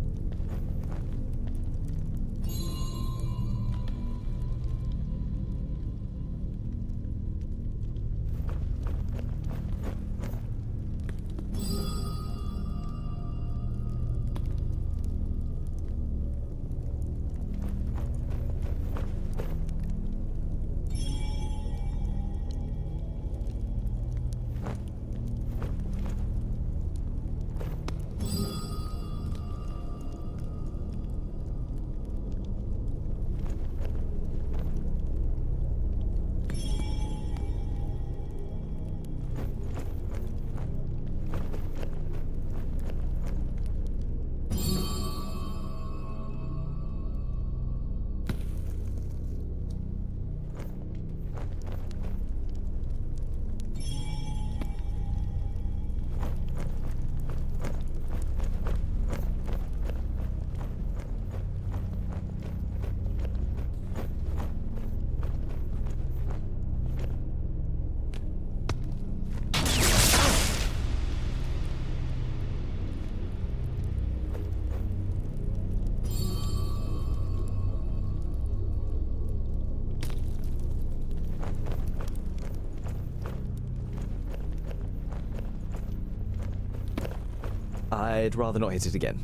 [SPEAKER 14] I'd rather not hit it again.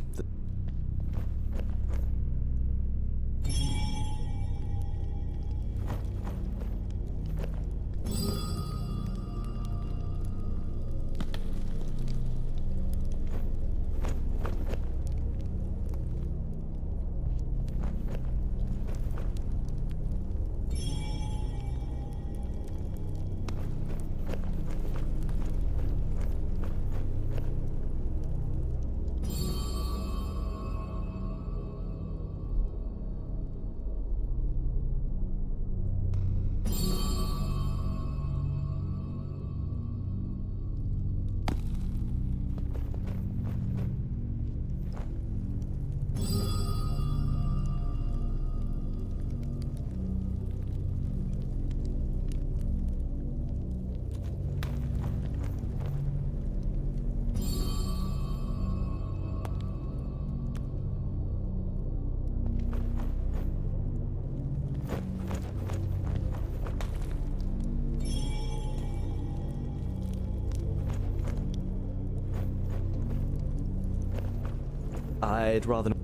[SPEAKER 14] I'd rather not.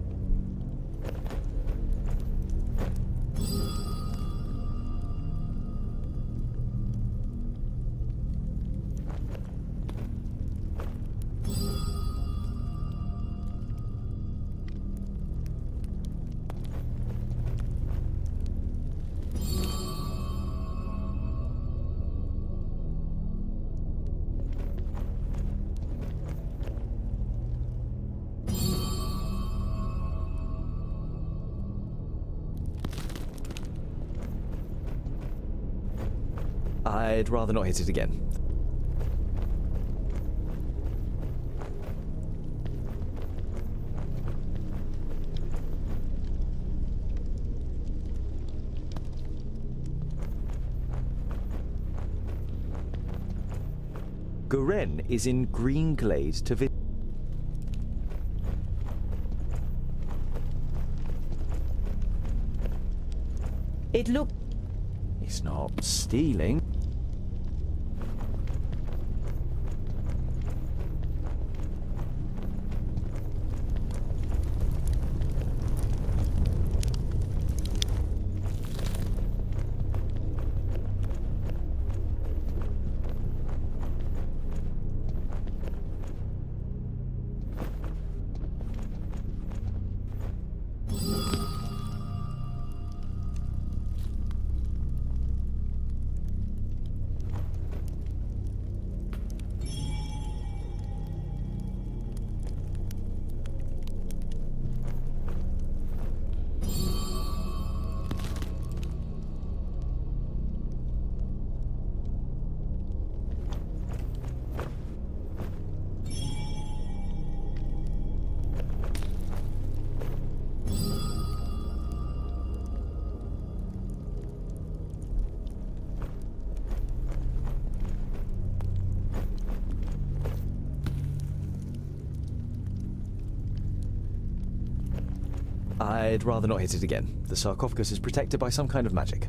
[SPEAKER 14] I'd rather not hit it again. Goren is in Greenglade to visit.
[SPEAKER 15] It looked...
[SPEAKER 14] It's not stealing. I'd rather not hit it again. The sarcophagus is protected by some kind of magic.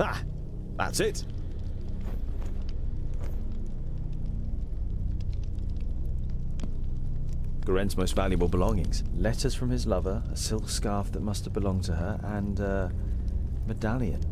[SPEAKER 13] Ah, that's it.
[SPEAKER 14] Goren's most valuable belongings. Letters from his lover, a silk scarf that must have belonged to her, and a medallion.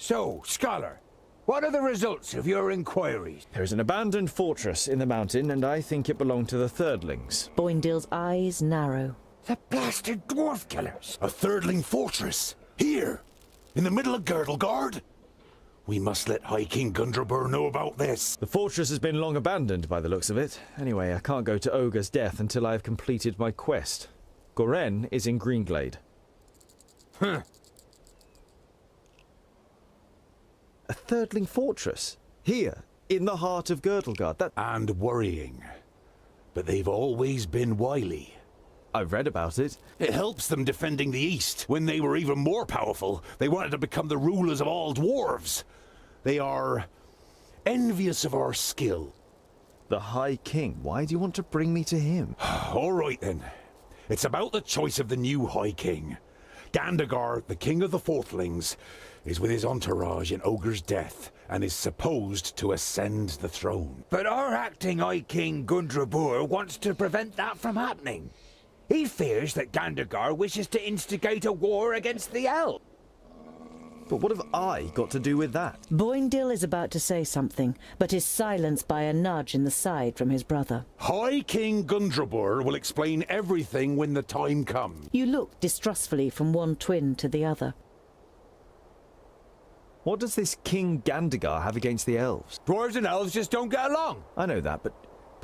[SPEAKER 12] So, Scholar, what are the results of your inquiries?
[SPEAKER 14] There is an abandoned fortress in the mountain, and I think it belonged to the Thirdlings.
[SPEAKER 15] Boindale's eyes narrow.
[SPEAKER 12] The blasted dwarf killers!
[SPEAKER 3] A Thirdling fortress? Here? In the middle of Girdlegard? We must let High King Gundrabur know about this.
[SPEAKER 14] The fortress has been long abandoned by the looks of it. Anyway, I can't go to Ogre's death until I have completed my quest. Goren is in Greenglade.
[SPEAKER 12] Huh.
[SPEAKER 14] A Thirdling fortress? Here, in the heart of Girdlegard,
[SPEAKER 3] And worrying. But they've always been wily.
[SPEAKER 14] I've read about it.
[SPEAKER 3] It helps them defending the East. When they were even more powerful, they wanted to become the rulers of all dwarves. They are envious of our skill.
[SPEAKER 14] The High King? Why do you want to bring me to him?
[SPEAKER 3] All right then. It's about the choice of the new High King. Gandagar, the king of the Fourthlings, is with his entourage in Ogre's death and is supposed to ascend the throne.
[SPEAKER 12] But our acting High King Gundrabur wants to prevent that from happening. He fears that Gandagar wishes to instigate a war against the elves.
[SPEAKER 14] But what have I got to do with that?
[SPEAKER 15] Boindale is about to say something, but is silenced by a nudge in the side from his brother.
[SPEAKER 3] High King Gundrabur will explain everything when the time comes.
[SPEAKER 15] You look distrustfully from one twin to the other.
[SPEAKER 14] What does this King Gandagar have against the elves?
[SPEAKER 12] Dwarves and elves just don't get along.
[SPEAKER 14] I know that, but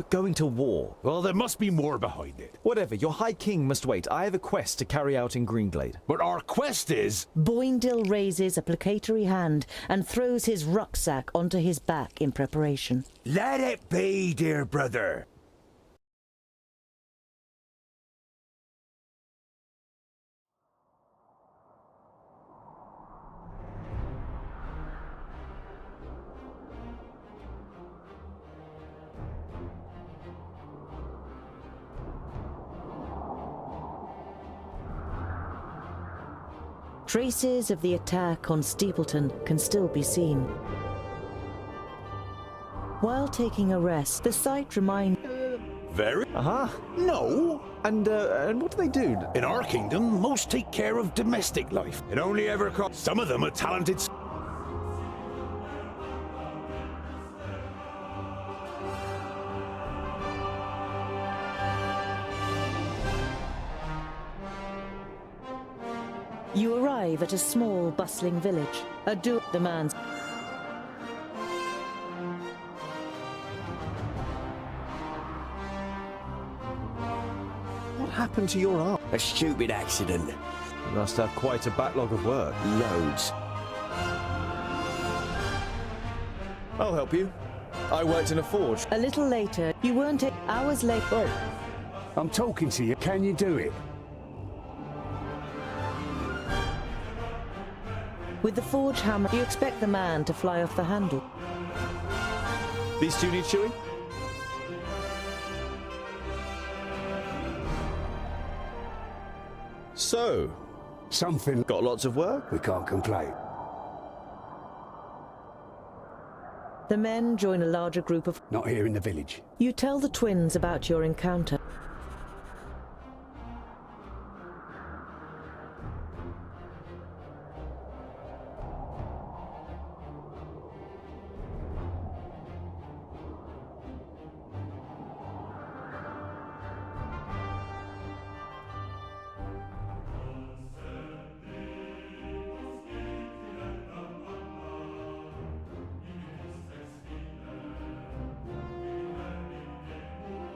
[SPEAKER 14] going to war...
[SPEAKER 3] Well, there must be more behind it.
[SPEAKER 14] Whatever, your High King must wait. I have a quest to carry out in Greenglade.
[SPEAKER 3] But our quest is...
[SPEAKER 15] Boindale raises a placatory hand and throws his rucksack onto his back in preparation.
[SPEAKER 12] Let it be, dear brother.
[SPEAKER 15] Traces of the attack on Steepleton can still be seen. While taking a rest, the site reminds...
[SPEAKER 16] Very.
[SPEAKER 14] No. And what do they do?
[SPEAKER 16] In our kingdom, most take care of domestic life. It only ever costs. Some of them are talented.
[SPEAKER 15] You arrive at a small, bustling village. The man's...
[SPEAKER 14] What happened to your arm?
[SPEAKER 11] A stupid accident.
[SPEAKER 14] You must have quite a backlog of work.
[SPEAKER 11] Loads.
[SPEAKER 14] I'll help you. I worked in a forge.
[SPEAKER 15] A little later, you weren't hours late.
[SPEAKER 11] Hey, I'm talking to you. Can you do it?
[SPEAKER 15] With the forge hammer, you expect the man to fly off the handle.
[SPEAKER 14] These two need chewing? So,
[SPEAKER 11] something.
[SPEAKER 14] Got lots of work?
[SPEAKER 11] We can't complain.
[SPEAKER 15] The men join a larger group of...
[SPEAKER 11] Not here in the village.
[SPEAKER 15] You tell the twins about your encounter.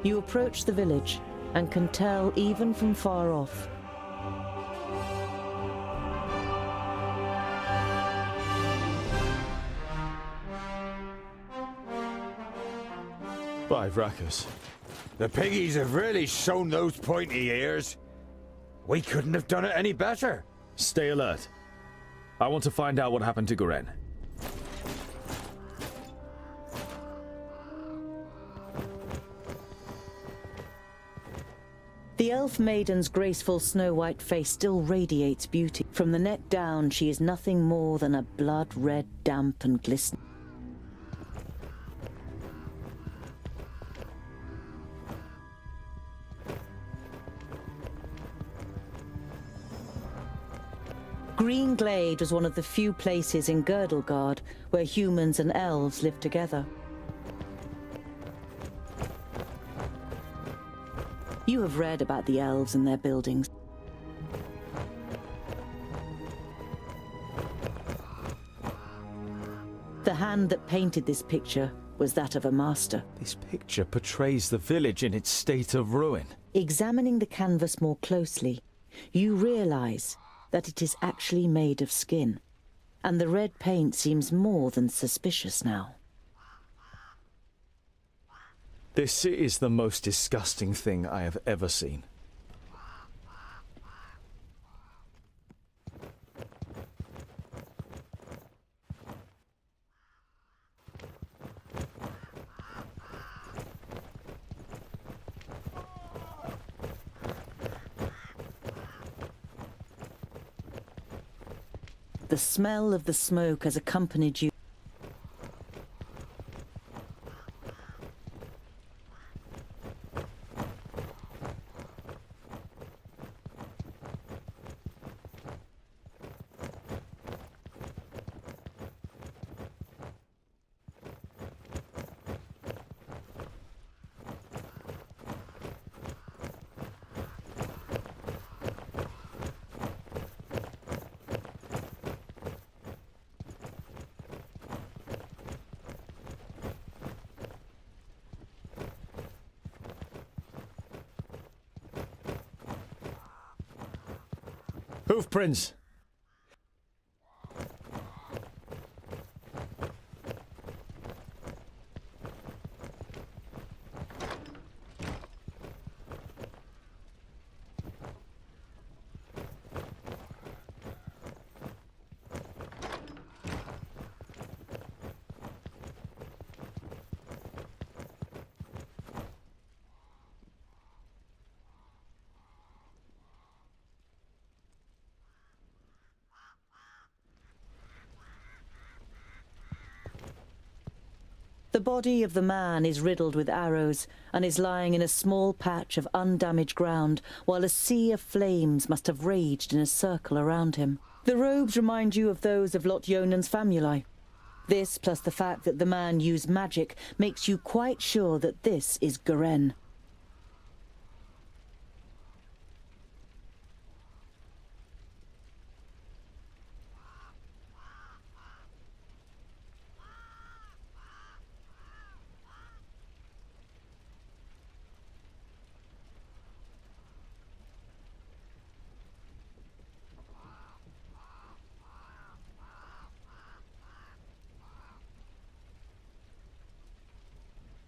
[SPEAKER 15] You approach the village and can tell even from far off.
[SPEAKER 13] By Vracus.
[SPEAKER 12] The piggies have really shown those pointy ears. We couldn't have done it any better.
[SPEAKER 13] Stay alert. I want to find out what happened to Goren.
[SPEAKER 15] The elf maiden's graceful snow-white face still radiates beauty. From the neck down, she is nothing more than a blood-red, damp and glistening. Green Glade was one of the few places in Girdlegard where humans and elves lived together. You have read about the elves and their buildings. The hand that painted this picture was that of a master.
[SPEAKER 14] This picture portrays the village in its state of ruin.
[SPEAKER 15] Examining the canvas more closely, you realize that it is actually made of skin, and the red paint seems more than suspicious now.
[SPEAKER 14] This is the most disgusting thing I have ever seen.
[SPEAKER 15] The smell of the smoke has accompanied you.
[SPEAKER 14] Hoofprints!
[SPEAKER 15] The body of the man is riddled with arrows and is lying in a small patch of undamaged ground, while a sea of flames must have raged in a circle around him. The robes remind you of those of Lot Yonan's famuli. This, plus the fact that the man used magic, makes you quite sure that this is Garen.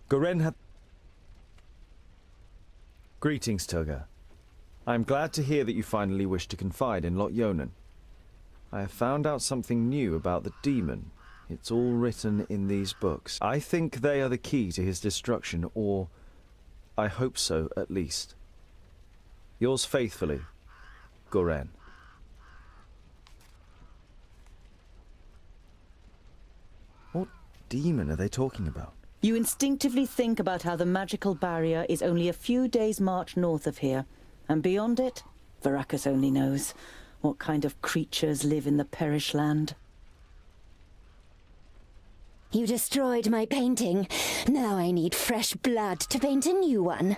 [SPEAKER 14] Garen had... Greetings, Toga. I am glad to hear that you finally wish to confide in Lot Yonan. I have found out something new about the demon. It's all written in these books. I think they are the key to his destruction, or I hope so, at least. Yours faithfully, Garen. What demon are they talking about?
[SPEAKER 15] You instinctively think about how the magical barrier is only a few days' march north of here, and beyond it, Varakas only knows what kind of creatures live in the Perish Land.
[SPEAKER 17] You destroyed my painting. Now I need fresh blood to paint a new one.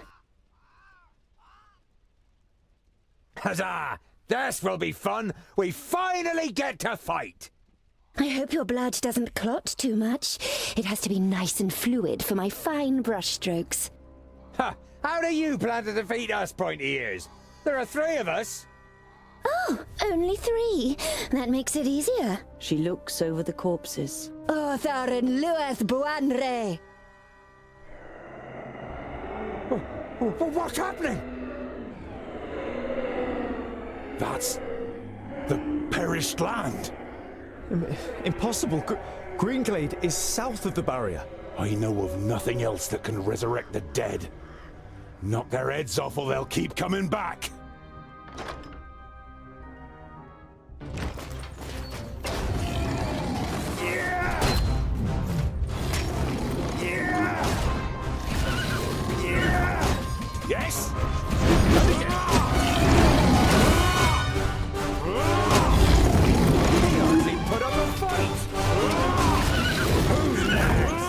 [SPEAKER 12] Huzzah! This will be fun! We finally get to fight!
[SPEAKER 17] I hope your blood doesn't clot too much. It has to be nice and fluid for my fine brushstrokes.
[SPEAKER 12] Ha! How do you plan to defeat us, pointy ears? There are 3 of us.
[SPEAKER 17] Oh, only 3. That makes it easier.
[SPEAKER 15] She looks over the corpses.
[SPEAKER 17] Othar and Lueth Buanre!
[SPEAKER 12] What's happening?
[SPEAKER 3] That's the perished land.
[SPEAKER 13] Impossible. Greenglade is south of the barrier.
[SPEAKER 3] I know of nothing else that can resurrect the dead. Knock their heads off or they'll keep coming back. Yes!
[SPEAKER 12] Put up a fight! Who's next?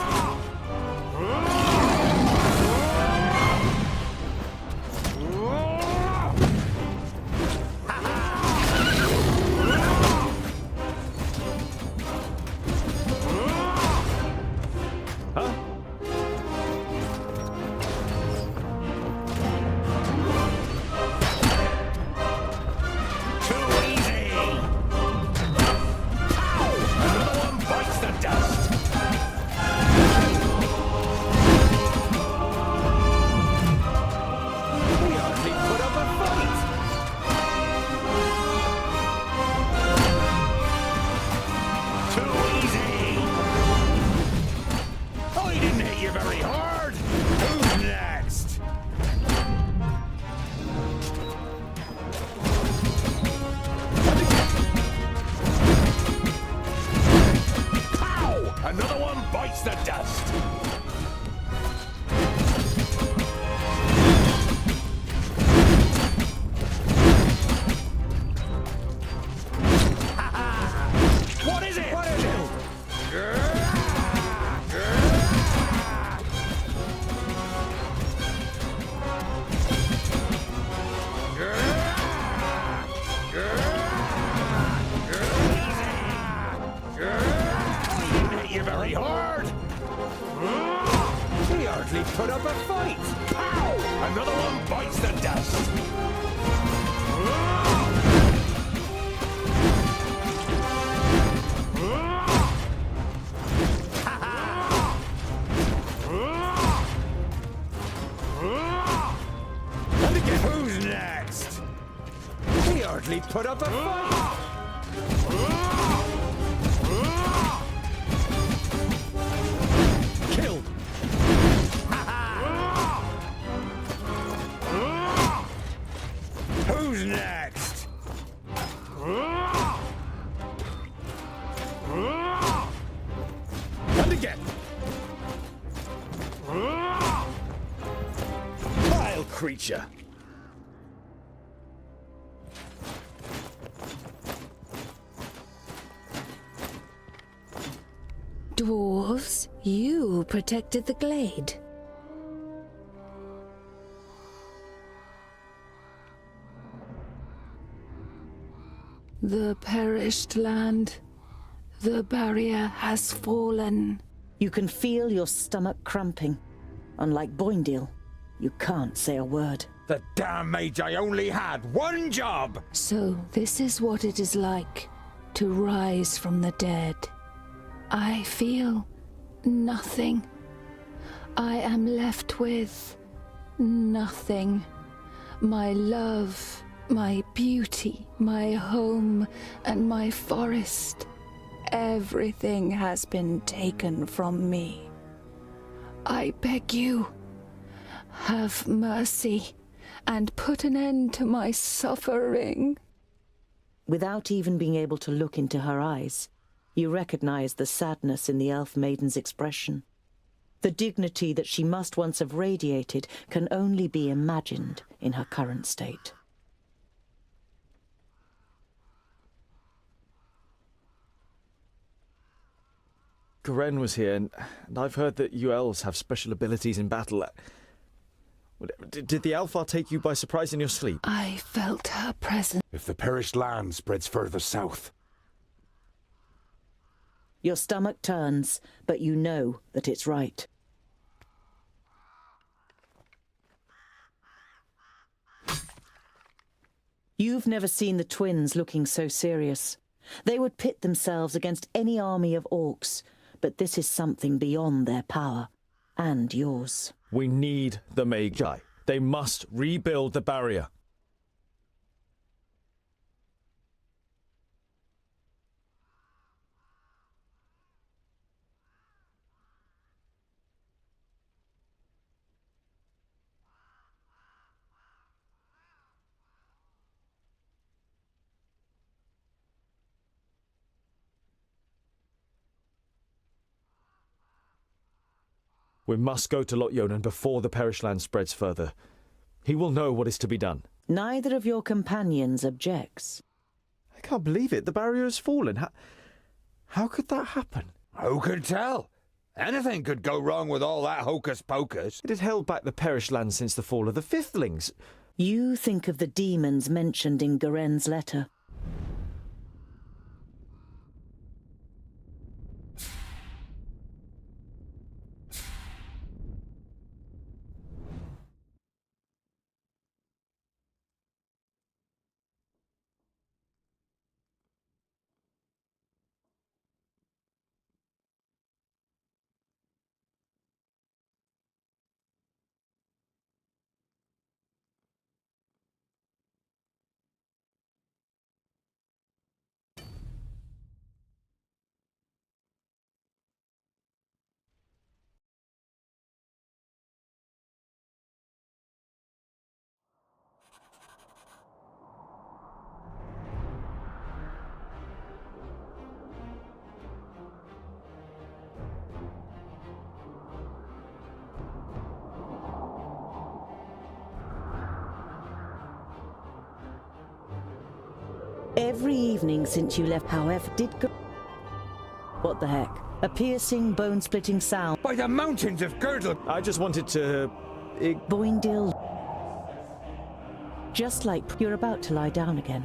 [SPEAKER 12] Put up a fight! Pow! Another one bites the dust! And again, who's next? He hardly put up a fight! Killed! Who's next? And again.
[SPEAKER 14] creature.
[SPEAKER 6] Dwarves, you protected the glade. The perished land. The barrier has fallen.
[SPEAKER 15] You can feel your stomach cramping. Unlike Boindale, you can't say a word.
[SPEAKER 12] The damn mage, I only had one job!
[SPEAKER 6] So this is what it is like to rise from the dead. I feel nothing. I am left with nothing. My love, my beauty, my home, and my forest. Everything has been taken from me. I beg you, have mercy and put an end to my suffering.
[SPEAKER 15] Without even being able to look into her eyes, you recognize the sadness in the elf maiden's expression. The dignity that she must once have radiated can only be imagined in her current state.
[SPEAKER 14] Goren was here, and I've heard that you elves have special abilities in battle. Did the Alpha take you by surprise in your sleep?
[SPEAKER 6] I felt her presence.
[SPEAKER 18] If the perished land spreads further south.
[SPEAKER 15] Your stomach turns, but you know that it's right. You've never seen the twins looking so serious. They would pit themselves against any army of orcs, but this is something beyond their power, and yours.
[SPEAKER 14] We need the Magi. They must rebuild the barrier. We must go to Lot Yonan before the perished land spreads further. He will know what is to be done.
[SPEAKER 15] Neither of your companions objects.
[SPEAKER 14] I can't believe it. The barrier has fallen. How could that happen?
[SPEAKER 12] Who could tell? Anything could go wrong with all that hocus-pocus.
[SPEAKER 14] It had held back the perished land since the fall of the Fifthlings.
[SPEAKER 15] You think of the demons mentioned in Goren's letter. Every evening since you left, however, did go... What the heck? A piercing, bone-splitting sound.
[SPEAKER 12] By the mountains of Girdle!
[SPEAKER 14] I just wanted to...
[SPEAKER 15] Boindale. Just like you're about to lie down again.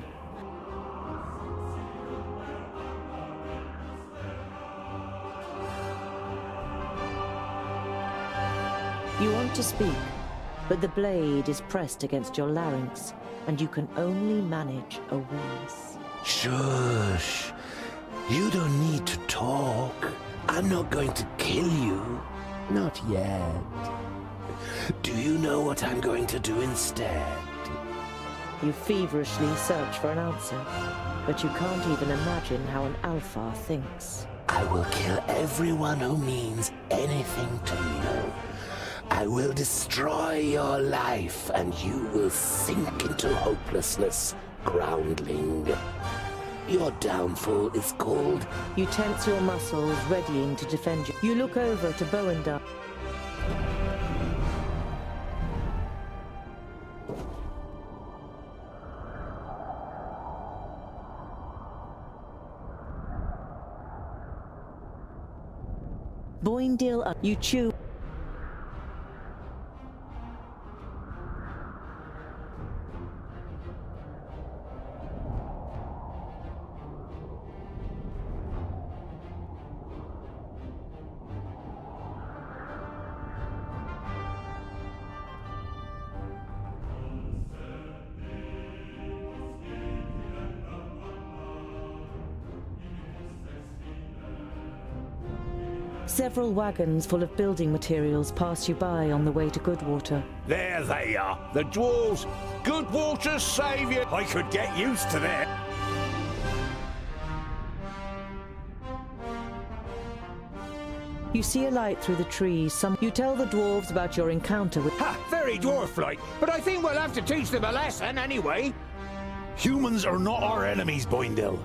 [SPEAKER 15] You want to speak, but the blade is pressed against your larynx, and you can only manage a wheeze.
[SPEAKER 4] Shush. You don't need to talk. I'm not going to kill you. Not yet. Do you know what I'm going to do instead?
[SPEAKER 15] You feverishly search for an answer, but you can't even imagine how an Alpha thinks.
[SPEAKER 4] I will kill everyone who means anything to you. I will destroy your life, and you will sink into hopelessness, groundling. Your downfall is called...
[SPEAKER 15] You tense your muscles, readying to defend you. You look over to Boindale. Boindale, you chew. Several wagons full of building materials pass you by on the way to Goodwater.
[SPEAKER 12] There they are, the dwarves. Goodwater's saviour. I could get used to that.
[SPEAKER 15] You see a light through the trees. You tell the dwarves about your encounter with...
[SPEAKER 12] Ha! Very dwarf-like, but I think we'll have to teach them a lesson anyway.
[SPEAKER 16] Humans are not our enemies, Boindale.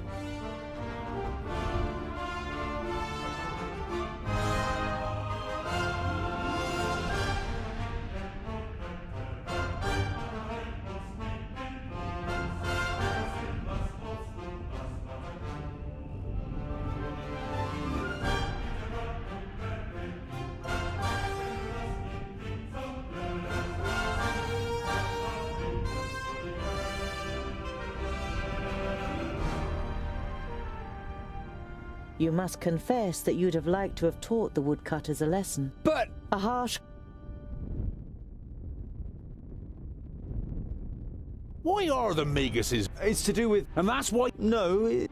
[SPEAKER 15] You must confess that you'd have liked to have taught the woodcutters a lesson.
[SPEAKER 12] But...
[SPEAKER 15] A harsh...
[SPEAKER 16] Why are the Megases?
[SPEAKER 13] It's to do with...
[SPEAKER 16] And that's why...
[SPEAKER 13] No,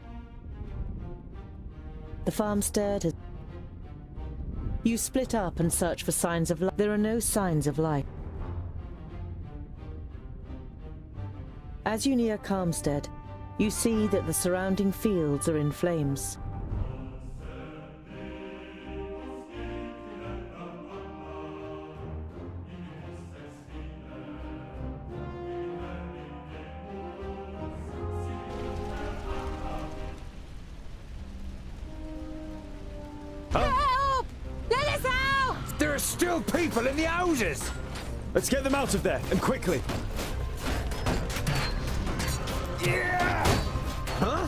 [SPEAKER 15] The farmstead has... You split up and search for signs of life. There are no signs of life. As you near Calmstead, you see that the surrounding fields are in flames.
[SPEAKER 12] Help! Let us out! There are still people in the houses!
[SPEAKER 13] Let's get them out of there, and quickly.
[SPEAKER 12] Yeah! Huh?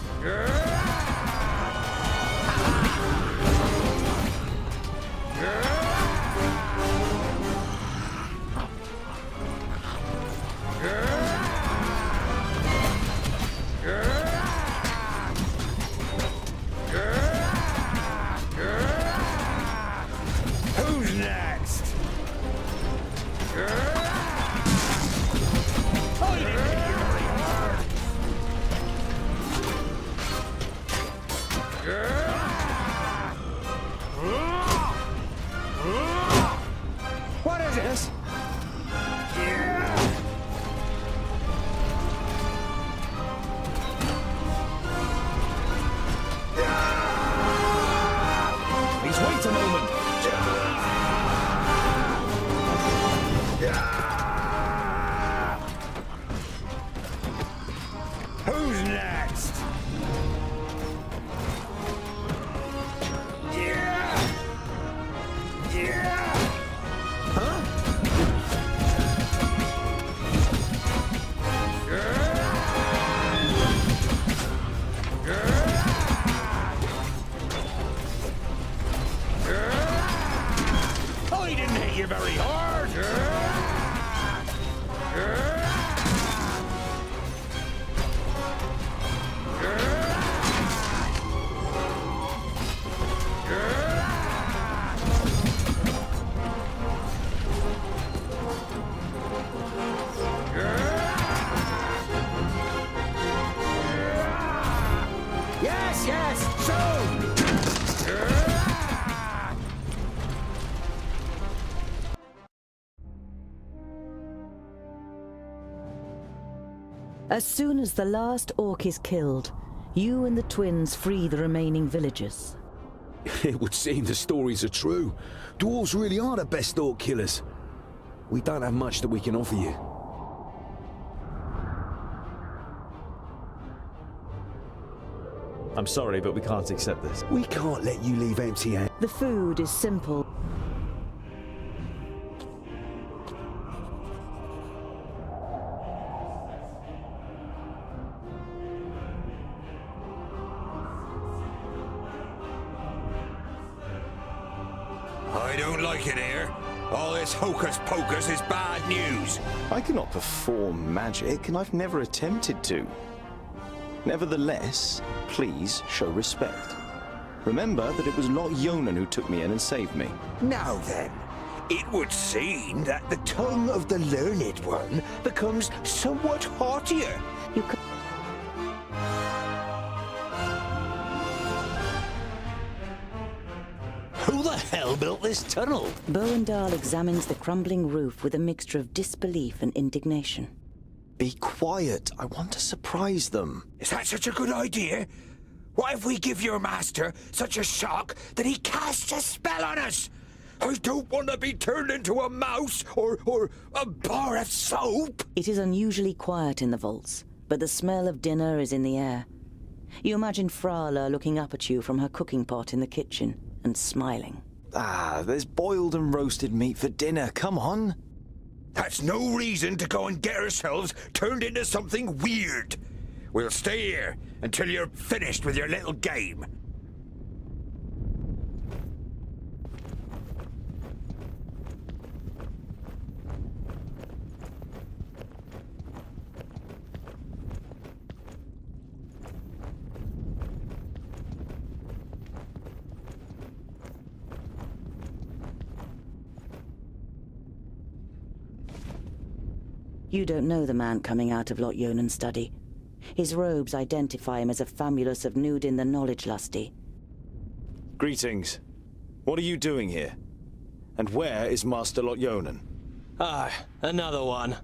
[SPEAKER 12] Who's next? What is this?
[SPEAKER 13] Please wait a moment.
[SPEAKER 12] Who's next? Yeah! Yeah! Huh? I didn't hit you very hard. Yes, yes, soon!
[SPEAKER 15] As soon as the last orc is killed, you and the twins free the remaining villagers.
[SPEAKER 16] It would seem the stories are true. Dwarves really are the best orc killers. We don't have much that we can offer you.
[SPEAKER 14] I'm sorry, but we can't accept this.
[SPEAKER 16] We can't let you leave empty-handed.
[SPEAKER 15] The food is simple.
[SPEAKER 12] don't like it here. All this hocus-pocus is bad news.
[SPEAKER 13] I cannot perform magic, and I've never attempted to. Nevertheless, please show respect. Remember that it was Lot Yonan who took me in and saved me.
[SPEAKER 12] Now then, it would seem that the tongue of the learned one becomes somewhat haughtier.
[SPEAKER 2] You could...
[SPEAKER 19] Who the hell built this tunnel?
[SPEAKER 2] Bowendahl examines the crumbling roof with a mixture of disbelief and indignation.
[SPEAKER 13] Be quiet. I want to surprise them.
[SPEAKER 12] Is that such a good idea? What if we give your master such a shock that he casts a spell on us? I don't want to be turned into a mouse or a bar of soap.
[SPEAKER 2] It is unusually quiet in the vaults, but the smell of dinner is in the air. You imagine Frala looking up at you from her cooking pot in the kitchen and smiling.
[SPEAKER 13] Ah, there's boiled and roasted meat for dinner. Come on.
[SPEAKER 12] That's no reason to go and get ourselves turned into something weird. We'll stay here until you're finished with your little game.
[SPEAKER 2] You don't know the man coming out of Lot Yonan's study. His robes identify him as a famulus of Nudin the Knowledge-Lusty.
[SPEAKER 13] Greetings. What are you doing here? And where is Master Lot Yonan?
[SPEAKER 8] Ah, another one.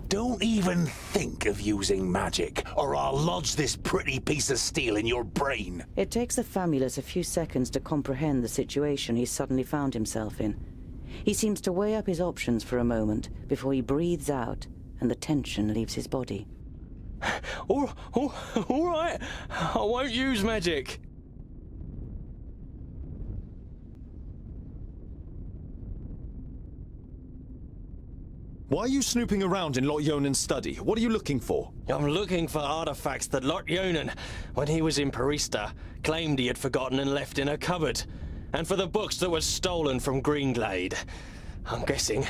[SPEAKER 19] Don't even think of using magic, or I'll lodge this pretty piece of steel in your brain.
[SPEAKER 2] It takes the famulus a few seconds to comprehend the situation he's suddenly found himself in. He seems to weigh up his options for a moment before he breathes out and the tension leaves his body.
[SPEAKER 8] All right, I won't use magic.
[SPEAKER 13] Why are you snooping around in Lot Yonan's study? What are you looking for?
[SPEAKER 8] I'm looking for artifacts that Lot Yonan, when he was in Parista, claimed he had forgotten and left in a cupboard. And for the books that were stolen from Greenglade. I'm guessing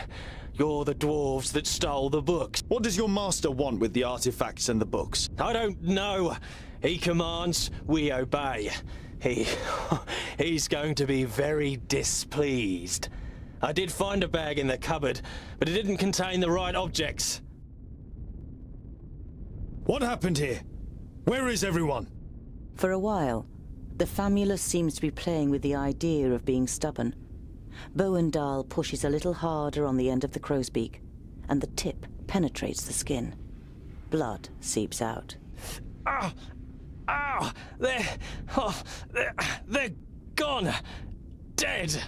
[SPEAKER 8] you're the dwarves that stole the books.
[SPEAKER 13] What does your master want with the artifacts and the books?
[SPEAKER 8] I don't know. He commands, we obey. He's going to be very displeased. I did find a bag in the cupboard, but it didn't contain the right objects.
[SPEAKER 13] What happened here? Where is everyone?
[SPEAKER 2] For a while, the famulus seems to be playing with the idea of being stubborn. Bowendahl pushes a little harder on the end of the crow's beak, and the tip penetrates the skin. Blood seeps out.
[SPEAKER 8] They're gone. Dead.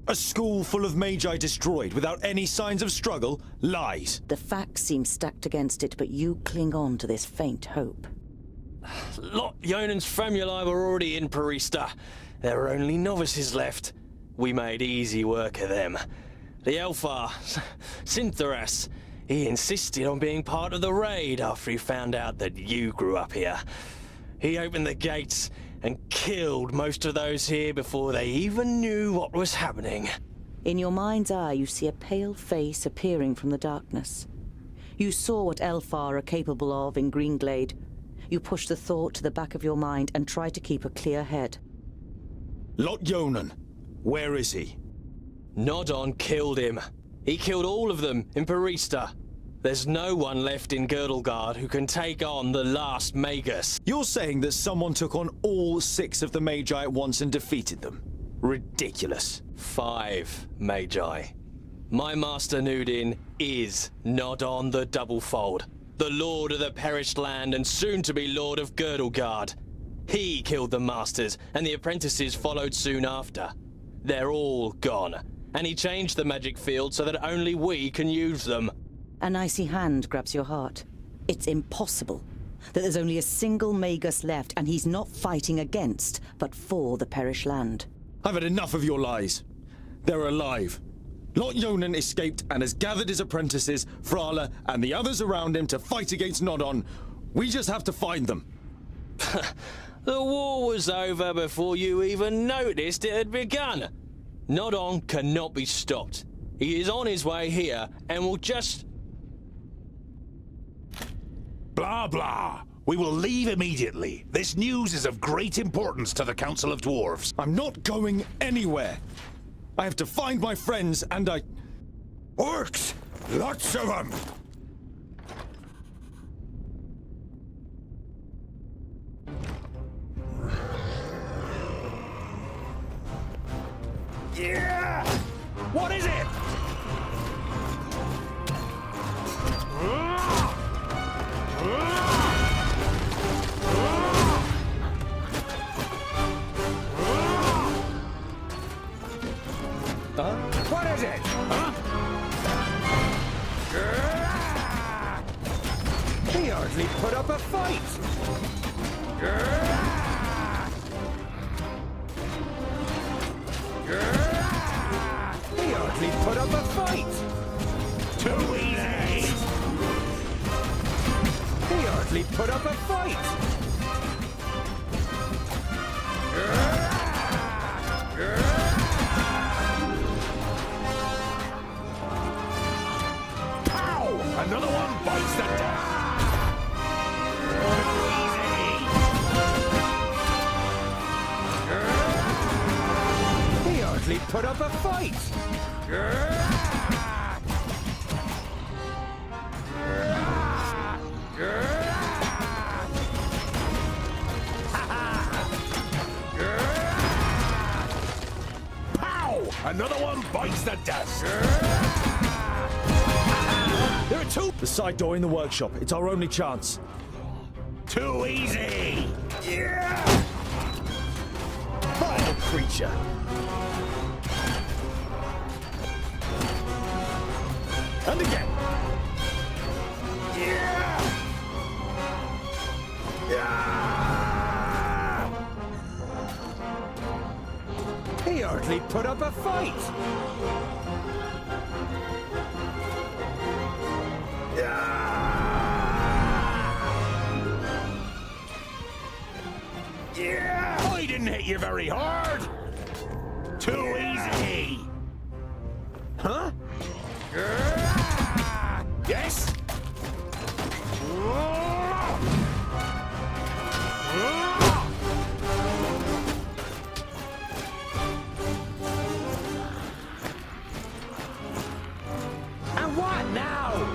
[SPEAKER 13] A school full of magi destroyed without any signs of struggle? Lies.
[SPEAKER 2] The facts seem stacked against it, but you cling on to this faint hope.
[SPEAKER 8] Lot Yonan's famuli were already in Parista. There were only novices left. We made easy work of them. The Elfar, Syntharas, he insisted on being part of the raid after he found out that you grew up here. He opened the gates and killed most of those here before they even knew what was happening.
[SPEAKER 2] In your mind's eye, you see a pale face appearing from the darkness. You saw what Elfar are capable of in Greenglade. You push the thought to the back of your mind and try to keep a clear head.
[SPEAKER 13] Lot Yonan, where is he?
[SPEAKER 8] Nodon killed him. He killed all of them in Parista. There's no one left in Girdlegard who can take on the last Magus.
[SPEAKER 13] You're saying that someone took on all 6 of the Magi at once and defeated them? Ridiculous.
[SPEAKER 8] 5 Magi. My master Nudin is Nodon the Doublefold, the Lord of the Perished Land and soon-to-be Lord of Girdlegard. He killed the masters, and the apprentices followed soon after. They're all gone, and he changed the magic field so that only we can use them.
[SPEAKER 2] An icy hand grabs your heart. It's impossible that there's only a single Magus left, and he's not fighting against, but for the Perished Land.
[SPEAKER 13] I've had enough of your lies. They're alive. Lot Yonan escaped and has gathered his apprentices, Frala, and the others around him to fight against Nodon. We just have to find them.
[SPEAKER 8] The war was over before you even noticed it had begun. Nodon cannot be stopped. He is on his way here and will just...
[SPEAKER 19] Blah, blah. We will leave immediately. This news is of great importance to the Council of Dwarves.
[SPEAKER 13] I'm not going anywhere. I have to find my friends, and I...
[SPEAKER 12] Orcs! Lots of them!
[SPEAKER 19] Yeah! What is it? What is it? Huh?
[SPEAKER 12] He hardly put up a fight! He hardly put up a fight!
[SPEAKER 19] Too easy!
[SPEAKER 12] He hardly put up a fight!
[SPEAKER 19] Another one bites the dust!
[SPEAKER 12] Easy! He hardly put up a fight!
[SPEAKER 19] Pow! Another one bites the dust!
[SPEAKER 13] There are two! The side door in the workshop. It's our only chance.
[SPEAKER 19] Too easy!
[SPEAKER 12] Yeah!
[SPEAKER 13] Vile creature! And again!
[SPEAKER 12] Yeah! Yeah! He hardly put up a fight!
[SPEAKER 19] Yeah! I didn't hit you very hard! Too easy!
[SPEAKER 12] Huh?
[SPEAKER 19] Yes?
[SPEAKER 12] And what now?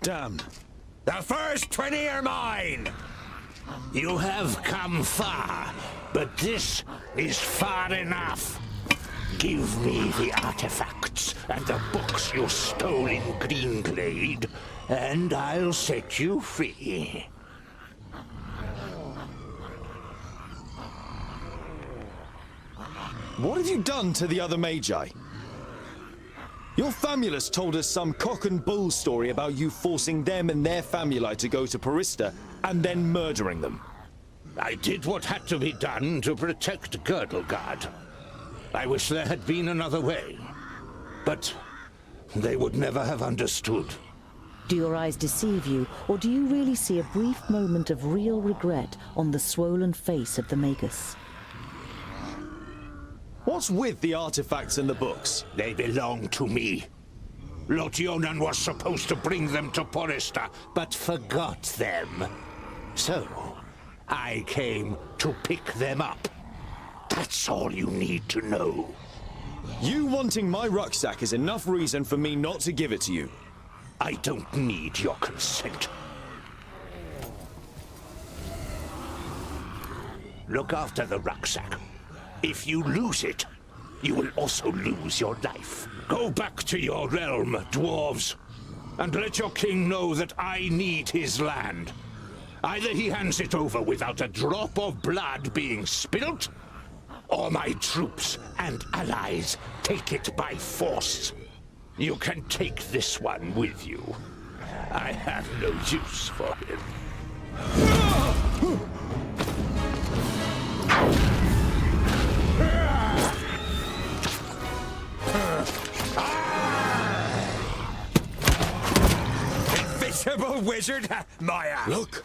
[SPEAKER 13] Damn.
[SPEAKER 19] The first 20 are mine! You have come far, but this is far enough. Give me the artifacts and the books you stole in Greenglade, and I'll set you free.
[SPEAKER 13] What have you done to the other Magi? Your famulus told us some cock and bull story about you forcing them and their famuli to go to Porista and then murdering them.
[SPEAKER 19] I did what had to be done to protect Girdlegard. I wish there had been another way, but they would never have understood.
[SPEAKER 15] Do your eyes deceive you, or do you really see a brief moment of real regret on the swollen face of the Magus?
[SPEAKER 13] What's with the artifacts and the books?
[SPEAKER 19] They belong to me. Lot Yonan was supposed to bring them to Porista, but forgot them. So, I came to pick them up. That's all you need to know.
[SPEAKER 13] You wanting my rucksack is enough reason for me not to give it to you.
[SPEAKER 19] I don't need your consent. Look after the rucksack. If you lose it, you will also lose your life. Go back to your realm, dwarves, and let your king know that I need his land. Either he hands it over without a drop of blood being spilt, or my troops and allies take it by force. You can take this one with you. I have no use for him.
[SPEAKER 12] Invisible wizard? My ass.
[SPEAKER 13] Look!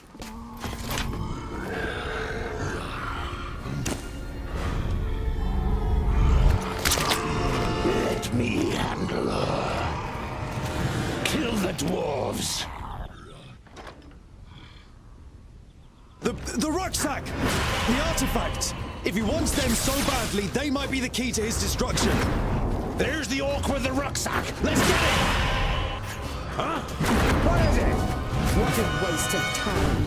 [SPEAKER 19] Let me handle her. Kill the dwarves.
[SPEAKER 13] The rucksack! The artifacts! If he wants them so badly, they might be the key to his destruction.
[SPEAKER 19] There's the orc with the rucksack. Let's get it! Huh?
[SPEAKER 12] What is it?
[SPEAKER 9] What a waste of time.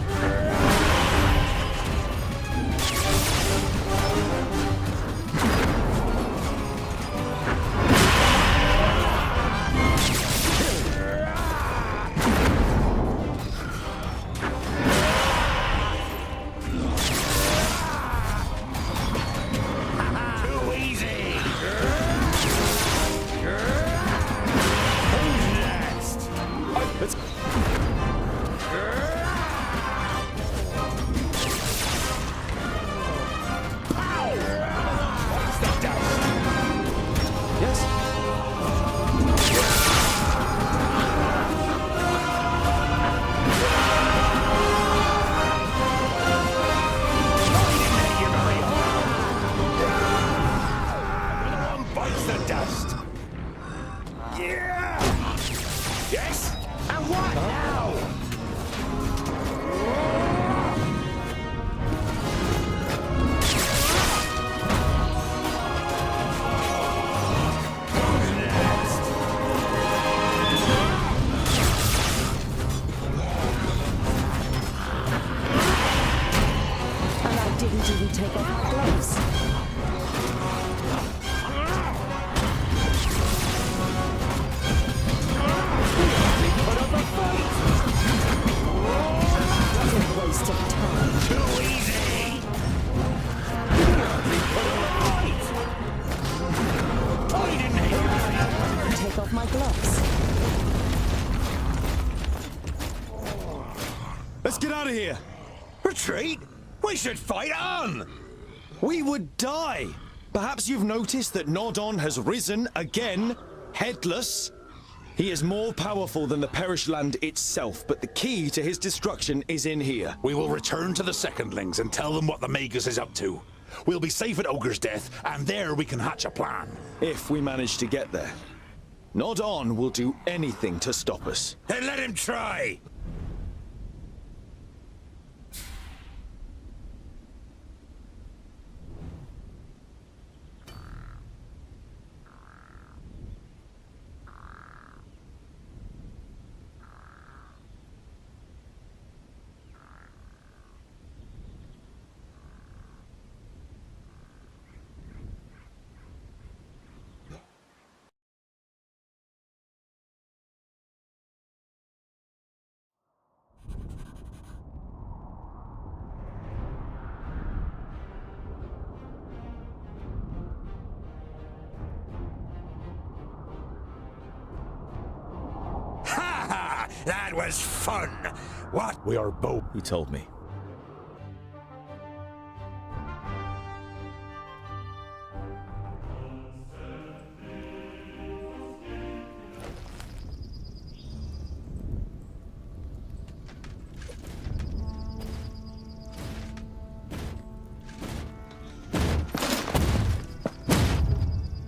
[SPEAKER 13] Let's get out of here!
[SPEAKER 12] Retreat? We should fight on!
[SPEAKER 13] We would die! Perhaps you've noticed that Nodon has risen again, headless. He is more powerful than the Perish Land itself, but the key to his destruction is in here.
[SPEAKER 3] We will return to the Secondlings and tell them what the Magus is up to. We'll be safe at Ogre's death, and there we can hatch a plan.
[SPEAKER 13] If we manage to get there. Nodon will do anything to stop us.
[SPEAKER 12] Then let him try! That was fun! What?
[SPEAKER 3] We are both.
[SPEAKER 14] He told me.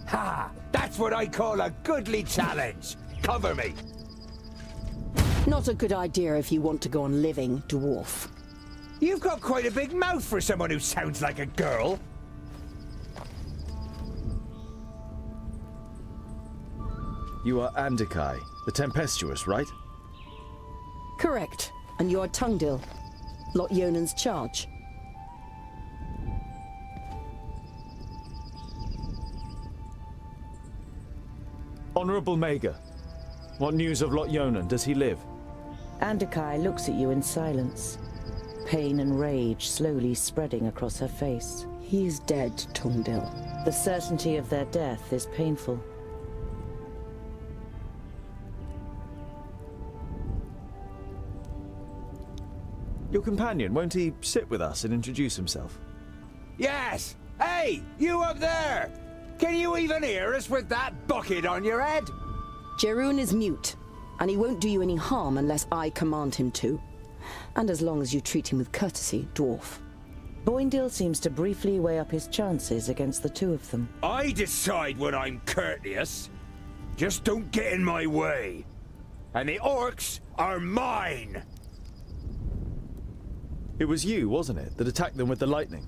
[SPEAKER 12] Ha! That's what I call a goodly challenge! Cover me!
[SPEAKER 9] Not a good idea if you want to go on living, dwarf.
[SPEAKER 12] You've got quite a big mouth for someone who sounds like a girl.
[SPEAKER 14] You are Andikai, the Tempestuous, right?
[SPEAKER 20] Correct. And you're Tungdil, Lot Yonan's charge.
[SPEAKER 14] Honorable Mager, what news of Lot Yonan? Does he live?
[SPEAKER 15] Andikai looks at you in silence, pain and rage slowly spreading across her face.
[SPEAKER 20] He is dead, Tungdil.
[SPEAKER 15] The certainty of their death is painful.
[SPEAKER 14] Your companion, won't he sit with us and introduce himself?
[SPEAKER 12] Yes! Hey, you up there! Can you even hear us with that bucket on your head?
[SPEAKER 20] Jerun is mute, and he won't do you any harm unless I command him to. And as long as you treat him with courtesy, dwarf.
[SPEAKER 15] Boindil seems to briefly weigh up his chances against the two of them.
[SPEAKER 12] I decide when I'm courteous. Just don't get in my way. And the orcs are mine!
[SPEAKER 14] It was you, wasn't it, that attacked them with the lightning?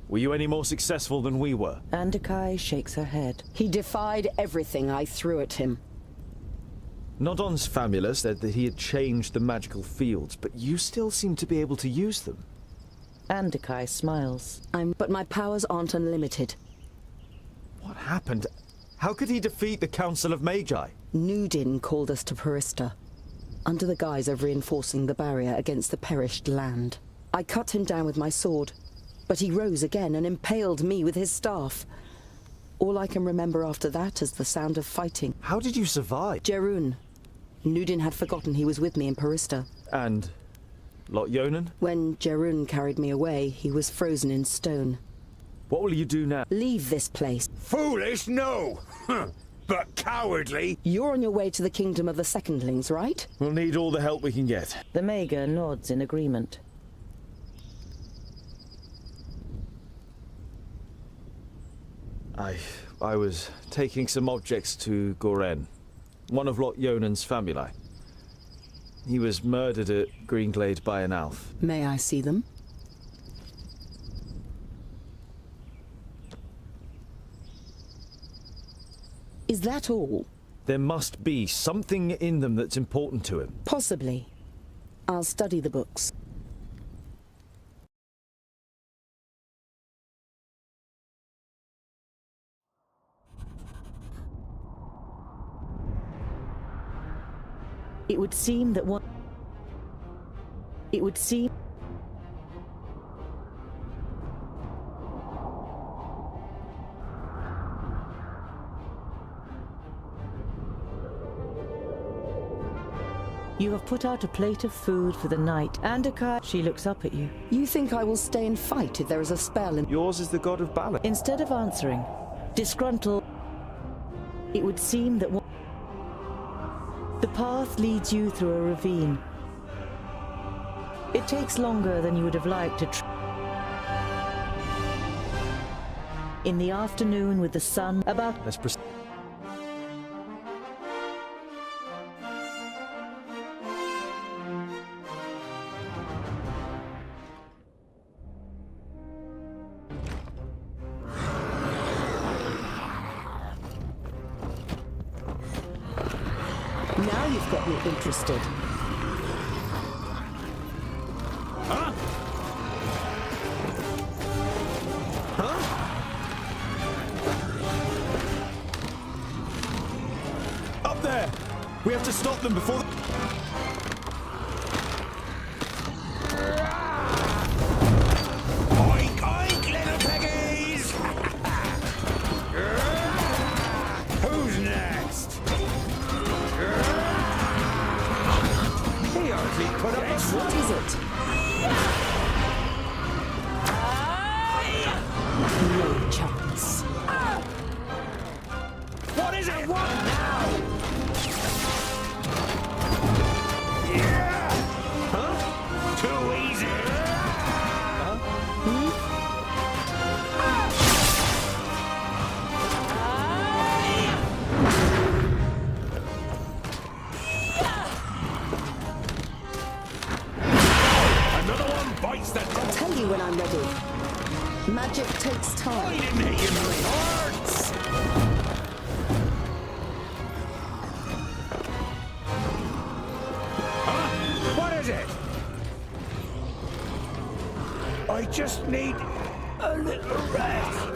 [SPEAKER 14] Were you any more successful than we were?
[SPEAKER 15] Andikai shakes her head.
[SPEAKER 20] He defied everything I threw at him.
[SPEAKER 14] Nodon's Famulus said that he had changed the magical fields, but you still seem to be able to use them.
[SPEAKER 15] Andikai smiles.
[SPEAKER 20] But my powers aren't unlimited.
[SPEAKER 14] What happened? How could he defeat the Council of Magi?
[SPEAKER 20] Nudin called us to Parista, under the guise of reinforcing the barrier against the perished land. I cut him down with my sword, but he rose again and impaled me with his staff. All I can remember after that is the sound of fighting.
[SPEAKER 14] How did you survive?
[SPEAKER 20] Jerun. Nudin had forgotten he was with me in Parista.
[SPEAKER 14] And Lot Yonan?
[SPEAKER 20] When Jerun carried me away, he was frozen in stone.
[SPEAKER 14] What will you do now?
[SPEAKER 20] Leave this place.
[SPEAKER 12] Foolish, no! But cowardly.
[SPEAKER 20] You're on your way to the kingdom of the Secondlings, right?
[SPEAKER 14] We'll need all the help we can get.
[SPEAKER 15] The Mager nods in agreement.
[SPEAKER 14] I was taking some objects to Goren, one of Lot Yonan's famuli. He was murdered at Greenglade by an elf.
[SPEAKER 20] May I see them? Is that all?
[SPEAKER 14] There must be something in them that's important to him.
[SPEAKER 20] Possibly. I'll study the books.
[SPEAKER 15] It would seem that one... It would seem... You have put out a plate of food for the night. Andikai, she looks up at you.
[SPEAKER 20] You think I will stay and fight if there is a spell in...
[SPEAKER 14] Yours is the god of balance.
[SPEAKER 15] Instead of answering, disgruntled, it would seem that one... The path leads you through a ravine. It takes longer than you would have liked to in the afternoon with the sun about...
[SPEAKER 14] Let's proceed.
[SPEAKER 20] Now you've got me interested.
[SPEAKER 12] Huh? Huh?
[SPEAKER 14] Up there! We have to stop them before the...
[SPEAKER 12] Oink, oink, little piggies! Who's next? He hardly put up a
[SPEAKER 20] What is it? No chance.
[SPEAKER 12] What is it? What now? Yeah! Huh? Too easy. Huh?
[SPEAKER 3] Another one bites
[SPEAKER 20] Magic takes time.
[SPEAKER 12] I didn't hit you very hard! Huh? What is it? I just need a little rest.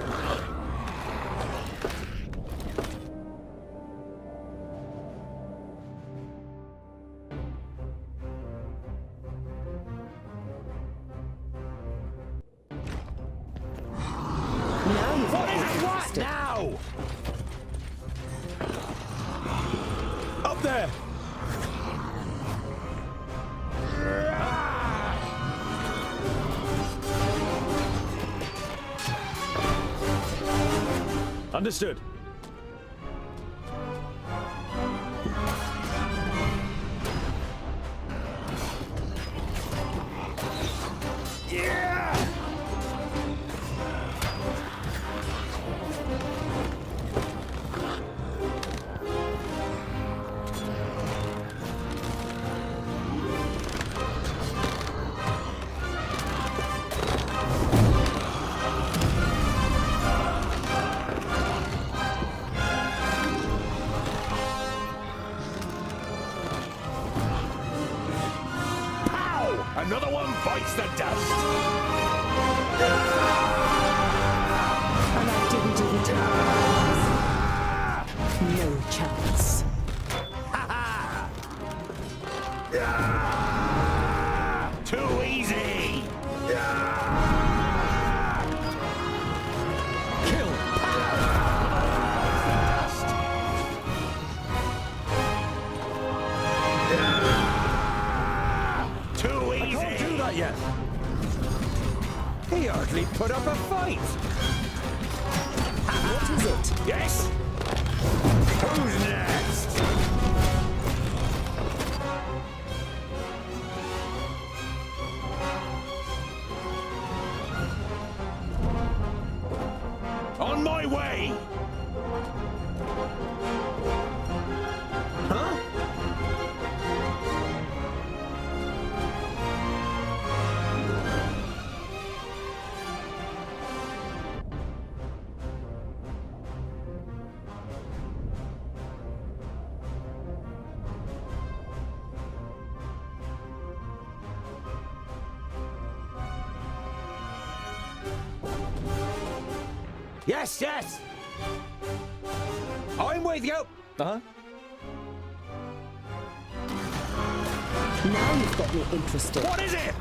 [SPEAKER 12] What now?
[SPEAKER 7] Up there! Understood.
[SPEAKER 12] Yeah! Another one bites the dust.
[SPEAKER 15] And I didn't even take no chance.
[SPEAKER 12] Too easy.
[SPEAKER 7] Kill.
[SPEAKER 12] Too easy.
[SPEAKER 7] I can't do that yet.
[SPEAKER 12] He hardly put up a fight.
[SPEAKER 20] What is it?
[SPEAKER 12] Yes. Who's next? On my way. Huh? Yes, yes. I'm with you.
[SPEAKER 7] Uh-huh.
[SPEAKER 20] Now you've got me interested.
[SPEAKER 12] What is it?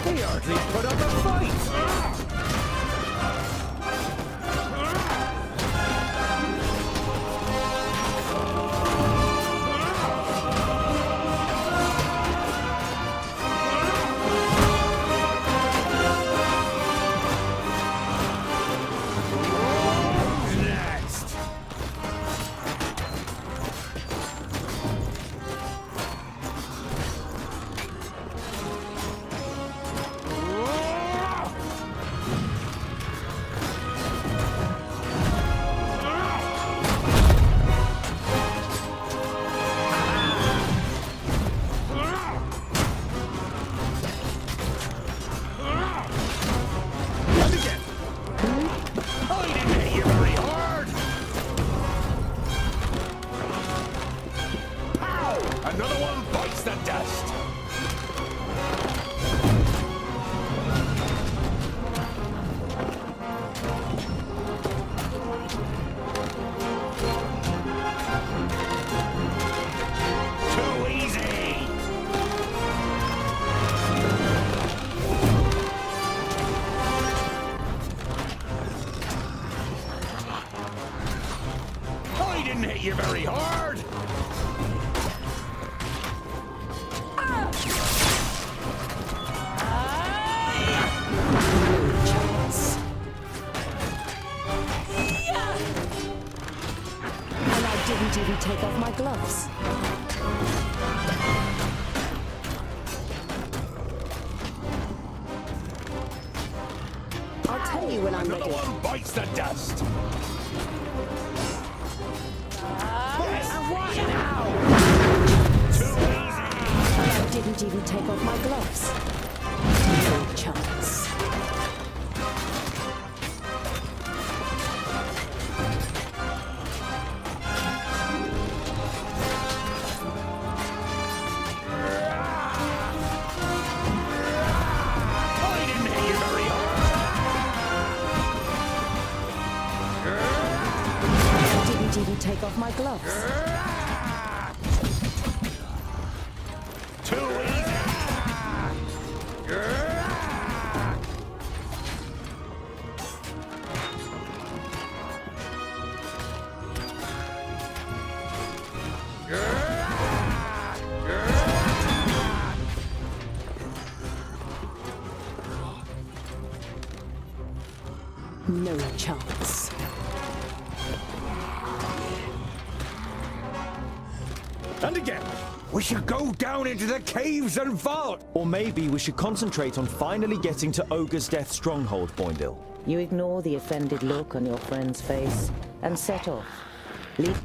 [SPEAKER 12] He hardly put up a fight. Next. And again. I didn't hit you very hard. Pow! Another one bites the dust. Too easy. I didn't hit you very hard.
[SPEAKER 20] No chance. And I didn't even take off my gloves. me when I'm
[SPEAKER 12] Another
[SPEAKER 20] ready.
[SPEAKER 12] one bites the dust.
[SPEAKER 15] I didn't even take off my gloves. No chance.
[SPEAKER 12] I didn't hit you very
[SPEAKER 15] I didn't even take off my gloves.
[SPEAKER 12] Too easy.
[SPEAKER 15] No chance.
[SPEAKER 12] And again. We should go down into the caves and vault.
[SPEAKER 13] Or maybe we should concentrate on finally getting to Ogre's Death Stronghold, Boindil.
[SPEAKER 15] You ignore the offended look on your friend's face and set off. Leave.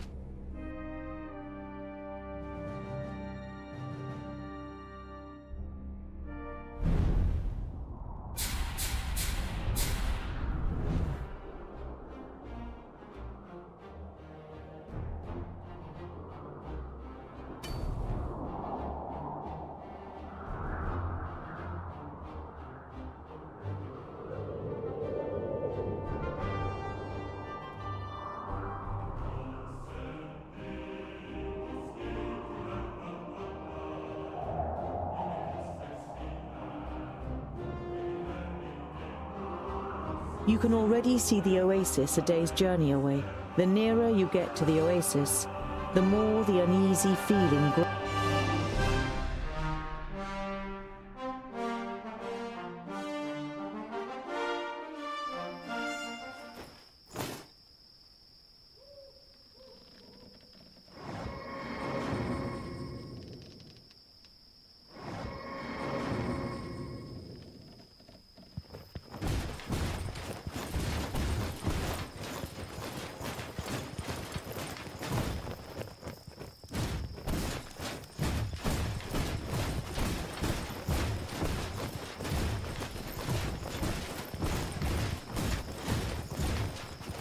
[SPEAKER 15] You can already see the oasis a day's journey away. The nearer you get to the oasis, the more the uneasy feeling grows.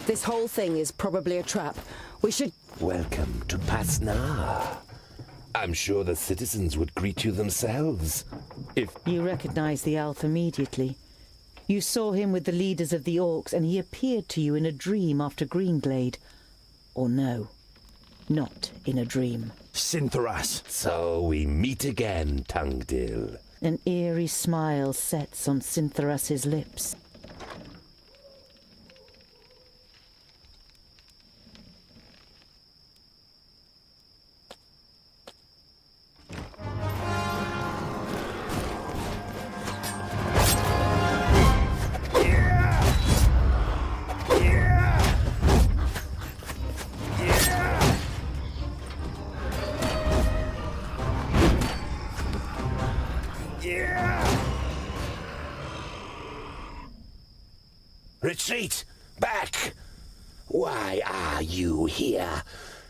[SPEAKER 20] This whole thing is probably a trap. We should...
[SPEAKER 4] Welcome to Pasnar. I'm sure the citizens would greet you themselves. If
[SPEAKER 15] You recognize the elf immediately. You saw him with the leaders of the orcs, and he appeared to you in a dream after Greenglade. Or no, not in a dream.
[SPEAKER 13] Sintharas.
[SPEAKER 4] So we meet again, Tungdil.
[SPEAKER 15] An eerie smile sets on Sintharas's lips.
[SPEAKER 4] Retreat! Back! Why are you here?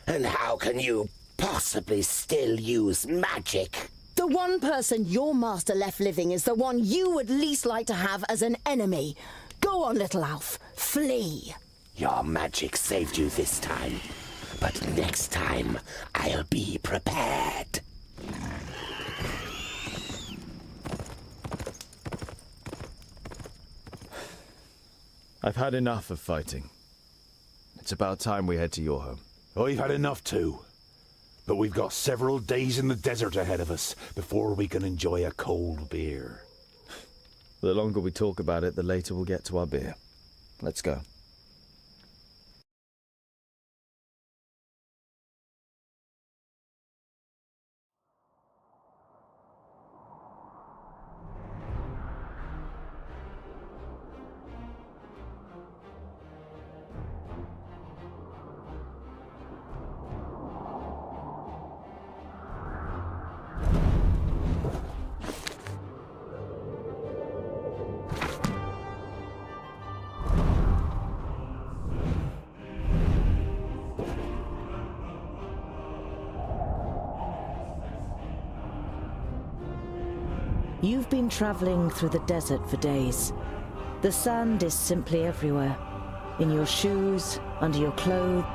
[SPEAKER 4] And how can you possibly still use magic?
[SPEAKER 20] The one person your master left living is the one you would least like to have as an enemy. Go on, little elf. Flee.
[SPEAKER 4] Your magic saved you this time. But next time, I'll be prepared.
[SPEAKER 14] I've had enough of fighting. It's about time we head to your home.
[SPEAKER 18] I've had enough too. But we've got several days in the desert ahead of us before we can enjoy a cold beer.
[SPEAKER 14] The longer we talk about it, the later we'll get to our beer. Let's go.
[SPEAKER 15] You've been traveling through the desert for days. The sand is simply everywhere. In your shoes, under your clothes.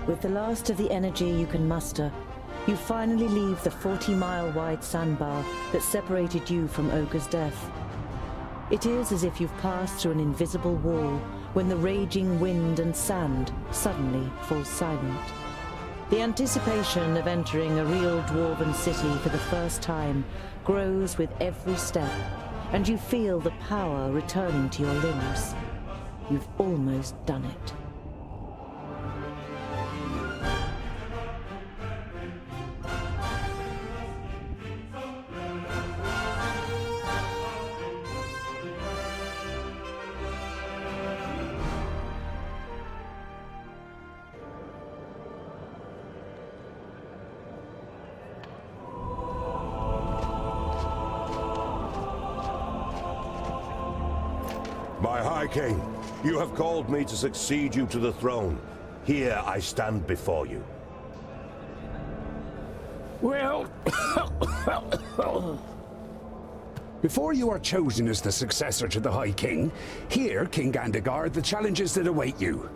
[SPEAKER 15] With the last of the energy you can muster, you finally leave the 40-mile-wide sandbar that separated you from Ogre's death. It is as if you've passed through an invisible wall when the raging wind and sand suddenly falls silent. The anticipation of entering a real dwarven city for the first time grows with every step, and you feel the power returning to your limbs. You've almost done it.
[SPEAKER 1] My High King, you have called me to succeed you to the throne. Here I stand before you.
[SPEAKER 21] Well... Before you are chosen as the successor to the High King, hear, King Gandagar, the challenges that await you.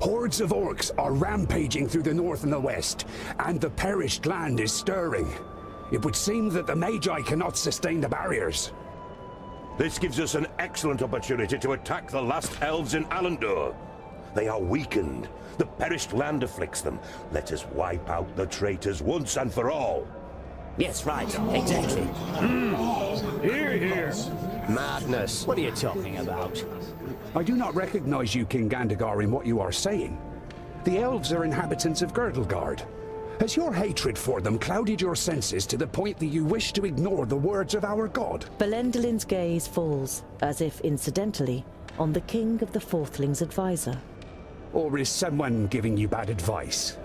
[SPEAKER 21] Hordes of orcs are rampaging through the north and the west, and the perished land is stirring. It would seem that the Magi cannot sustain the barriers.
[SPEAKER 1] This gives us an excellent opportunity to attack the last elves in Alandur. They are weakened. The perished land afflicts them. Let us wipe out the traitors once and for all.
[SPEAKER 22] Yes, right. Exactly.
[SPEAKER 21] Hear, hear.
[SPEAKER 22] Madness. What are you talking about?
[SPEAKER 21] I do not recognize you, King Gandagar, in what you are saying. The elves are inhabitants of Girdlegard. Has your hatred for them clouded your senses to the point that you wish to ignore the words of our god?
[SPEAKER 15] Belendelin's gaze falls, as if incidentally, on the King of the Fourthlings' advisor.
[SPEAKER 21] Or is someone giving you bad advice?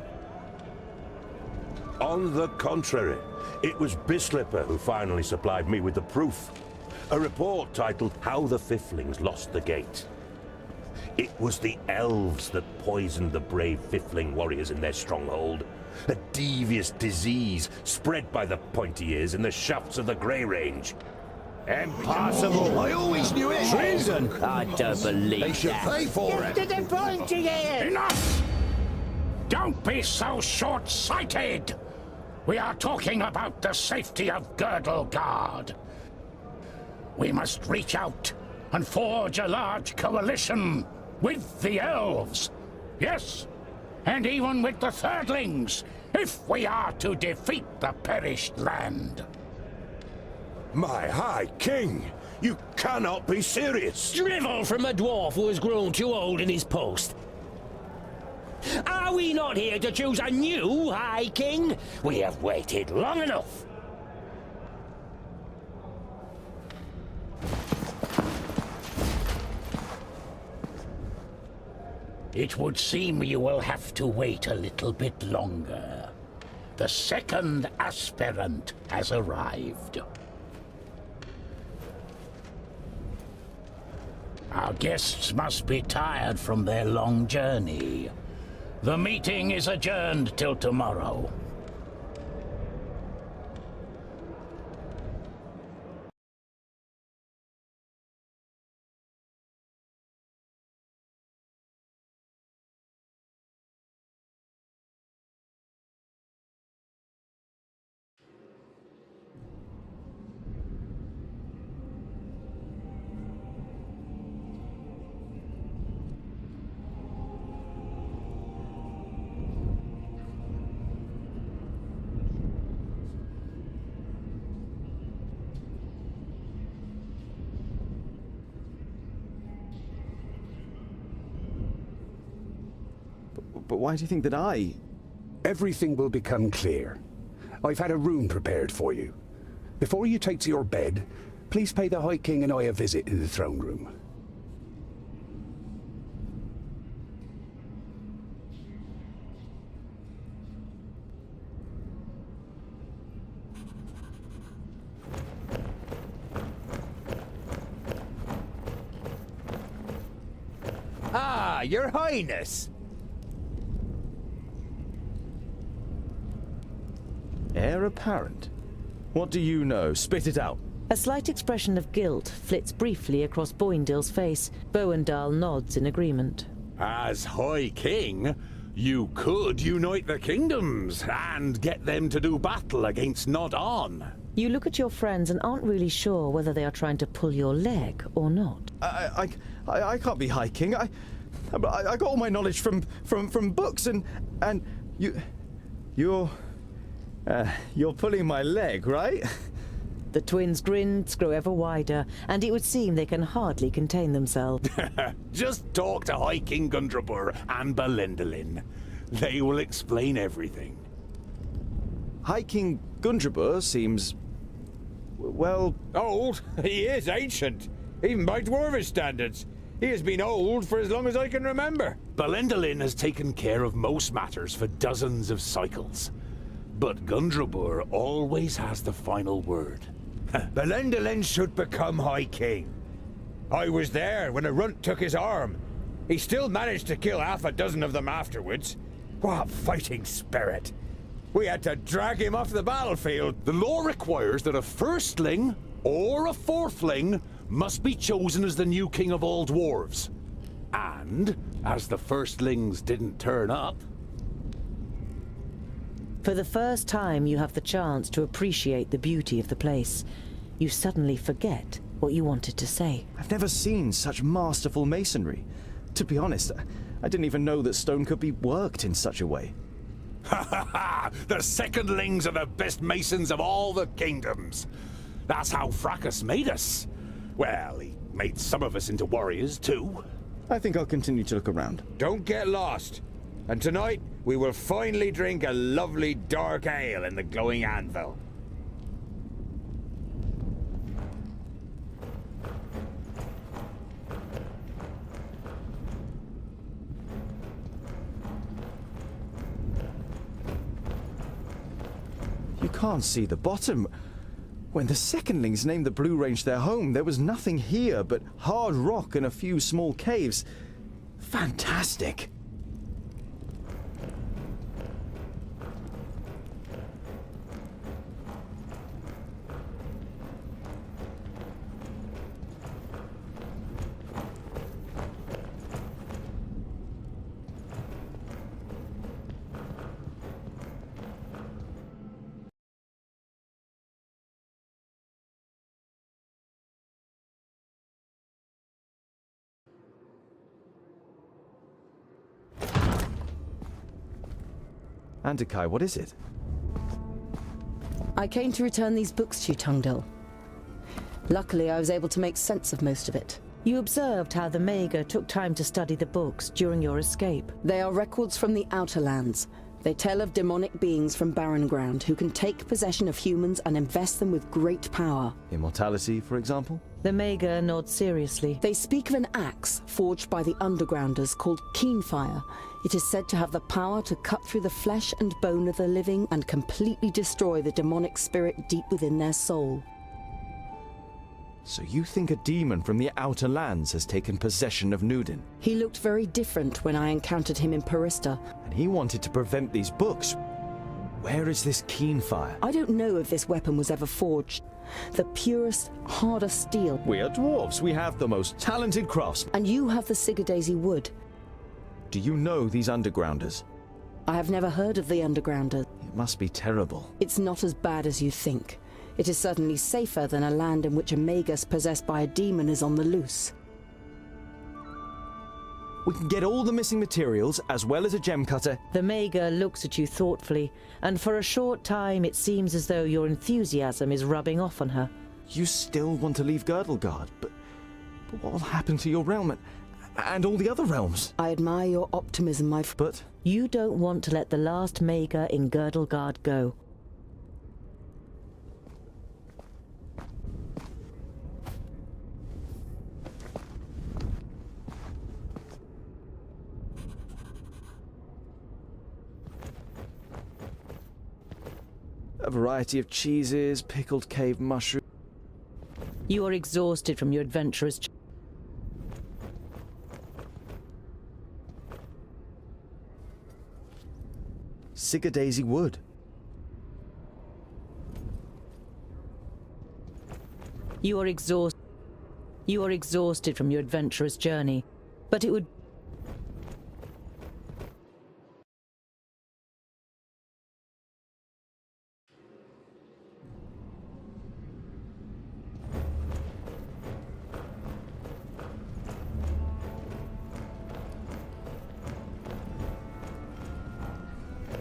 [SPEAKER 1] On the contrary, it was Bislipper who finally supplied me with the proof. A report titled How the Fiflings Lost the Gate. It was the elves that poisoned the brave Fifling warriors in their stronghold. A devious disease spread by the pointy ears in the shafts of the Grey Range. Impossible!
[SPEAKER 22] I always knew it!
[SPEAKER 1] Treason!
[SPEAKER 22] I don't believe
[SPEAKER 1] They should
[SPEAKER 22] that.
[SPEAKER 1] pay for it!
[SPEAKER 22] To the pointy ears!
[SPEAKER 19] Enough! Don't be so short-sighted! We are talking about the safety of Girdlegard. We must reach out and forge a large coalition with the elves. Yes, and even with the Thirdlings, if we are to defeat the perished land.
[SPEAKER 1] My High King, you cannot be serious!
[SPEAKER 22] Drivel from a dwarf who has grown too old in his post. Are we not here to choose a new High King? We have waited long enough.
[SPEAKER 19] It would seem you will have to wait a little bit longer. The second aspirant has arrived. Our guests must be tired from their long journey. The meeting is adjourned till tomorrow.
[SPEAKER 13] But why do you think that I...
[SPEAKER 21] Everything will become clear. I've had a room prepared for you. Before you take to your bed, please pay the High King and I a visit in the throne room.
[SPEAKER 12] Ah, Your Highness!
[SPEAKER 14] Heir apparent? What do you know? Spit it out.
[SPEAKER 15] A slight expression of guilt flits briefly across Boindale's face. Bowendahl nods in agreement.
[SPEAKER 18] As High King, you could unite the kingdoms and get them to do battle against Nod-On.
[SPEAKER 15] You look at your friends and aren't really sure whether they are trying to pull your leg or not.
[SPEAKER 13] I can't be High King. I got all my knowledge from books, and you're pulling my leg, right?
[SPEAKER 15] The twins' grins grow ever wider, and it would seem they can hardly contain themselves.
[SPEAKER 18] Just talk to High King Gundrabur and Belendalin. They will explain everything.
[SPEAKER 13] High King Gundrabur seems... well...
[SPEAKER 12] Old? He is ancient. Even by Dwarvish standards. He has been old for as long as I can remember.
[SPEAKER 18] Belendalin has taken care of most matters for dozens of cycles. But Gundrabur always has the final word.
[SPEAKER 12] Belendalin should become High King. I was there when a runt took his arm. He still managed to kill half a dozen of them afterwards. What fighting spirit! We had to drag him off the battlefield.
[SPEAKER 18] The law requires that a firstling or a fourthling must be chosen as the new king of all dwarves. And, as the firstlings didn't turn up...
[SPEAKER 15] For the first time, you have the chance to appreciate the beauty of the place. You suddenly forget what you wanted to say.
[SPEAKER 13] I've never seen such masterful masonry. To be honest, I didn't even know that stone could be worked in such a way.
[SPEAKER 18] Ha ha ha! The secondlings are the best masons of all the kingdoms. That's how Fracas made us. Well, he made some of us into warriors, too.
[SPEAKER 13] I think I'll continue to look around.
[SPEAKER 12] Don't get lost. And tonight, we will finally drink a lovely dark ale in the glowing anvil.
[SPEAKER 13] You can't see the bottom. When the secondlings named the Blue Range their home, there was nothing here but hard rock and a few small caves. Fantastic. Andakai, what is it?
[SPEAKER 20] I came to return these books to you, Tungdil. Luckily, I was able to make sense of most of it.
[SPEAKER 15] You observed how the Mager took time to study the books during your escape.
[SPEAKER 20] They are records from the Outer Lands. They tell of demonic beings from Barren Ground who can take possession of humans and invest them with great power.
[SPEAKER 13] Immortality, for example?
[SPEAKER 15] The Mager nods seriously.
[SPEAKER 20] They speak of an axe forged by the Undergrounders called Keenfire. It is said to have the power to cut through the flesh and bone of the living and completely destroy the demonic spirit deep within their soul.
[SPEAKER 13] So you think a demon from the Outer Lands has taken possession of Nudin?
[SPEAKER 20] He looked very different when I encountered him in Parista.
[SPEAKER 13] And he wanted to prevent these books. Where is this Keenfire?
[SPEAKER 20] I don't know if this weapon was ever forged. The purest, hardest steel.
[SPEAKER 13] We are dwarves. We have the most talented craftsmen.
[SPEAKER 20] And you have the Sigurdaisy wood.
[SPEAKER 13] Do you know these Undergrounders?
[SPEAKER 20] I have never heard of the Undergrounders.
[SPEAKER 13] It must be terrible.
[SPEAKER 20] It's not as bad as you think. It is certainly safer than a land in which a Magus possessed by a demon is on the loose.
[SPEAKER 13] We can get all the missing materials, as well as a gem cutter.
[SPEAKER 15] The Mager looks at you thoughtfully, and for a short time it seems as though your enthusiasm is rubbing off on her.
[SPEAKER 13] You still want to leave Girdlegard, but what will happen to your realm and all the other realms?
[SPEAKER 20] I admire your optimism, my friend.
[SPEAKER 13] But
[SPEAKER 15] you don't want to let the last Mager in Girdlegard go.
[SPEAKER 13] A variety of cheeses, pickled cave mushrooms.
[SPEAKER 15] You are exhausted from your adventurous
[SPEAKER 13] Sigurdaisy wood.
[SPEAKER 15] You are exhausted from your adventurous journey, but it would...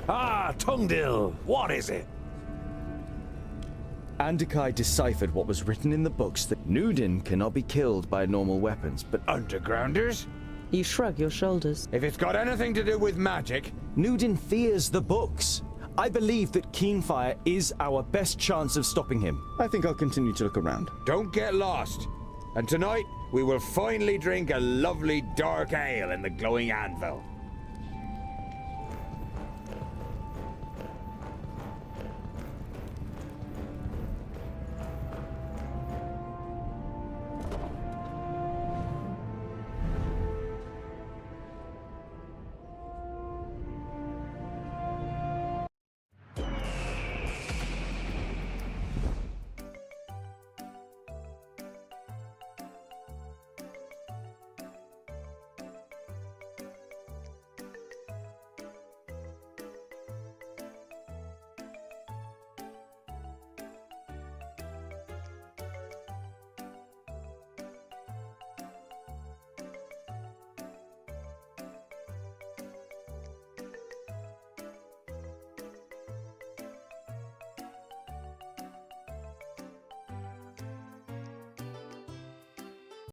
[SPEAKER 18] Ah, Tungdil, what is it?
[SPEAKER 14] Andikai deciphered what was written in the books that Nudin cannot be killed by normal weapons, but...
[SPEAKER 12] Undergrounders?
[SPEAKER 15] You shrug your shoulders.
[SPEAKER 12] If it's got anything to do with magic...
[SPEAKER 13] Nudin fears the books. I believe that Keenfire is our best chance of stopping him. I think I'll continue to look around.
[SPEAKER 12] Don't get lost. And tonight, we will finally drink a lovely dark ale in the glowing anvil.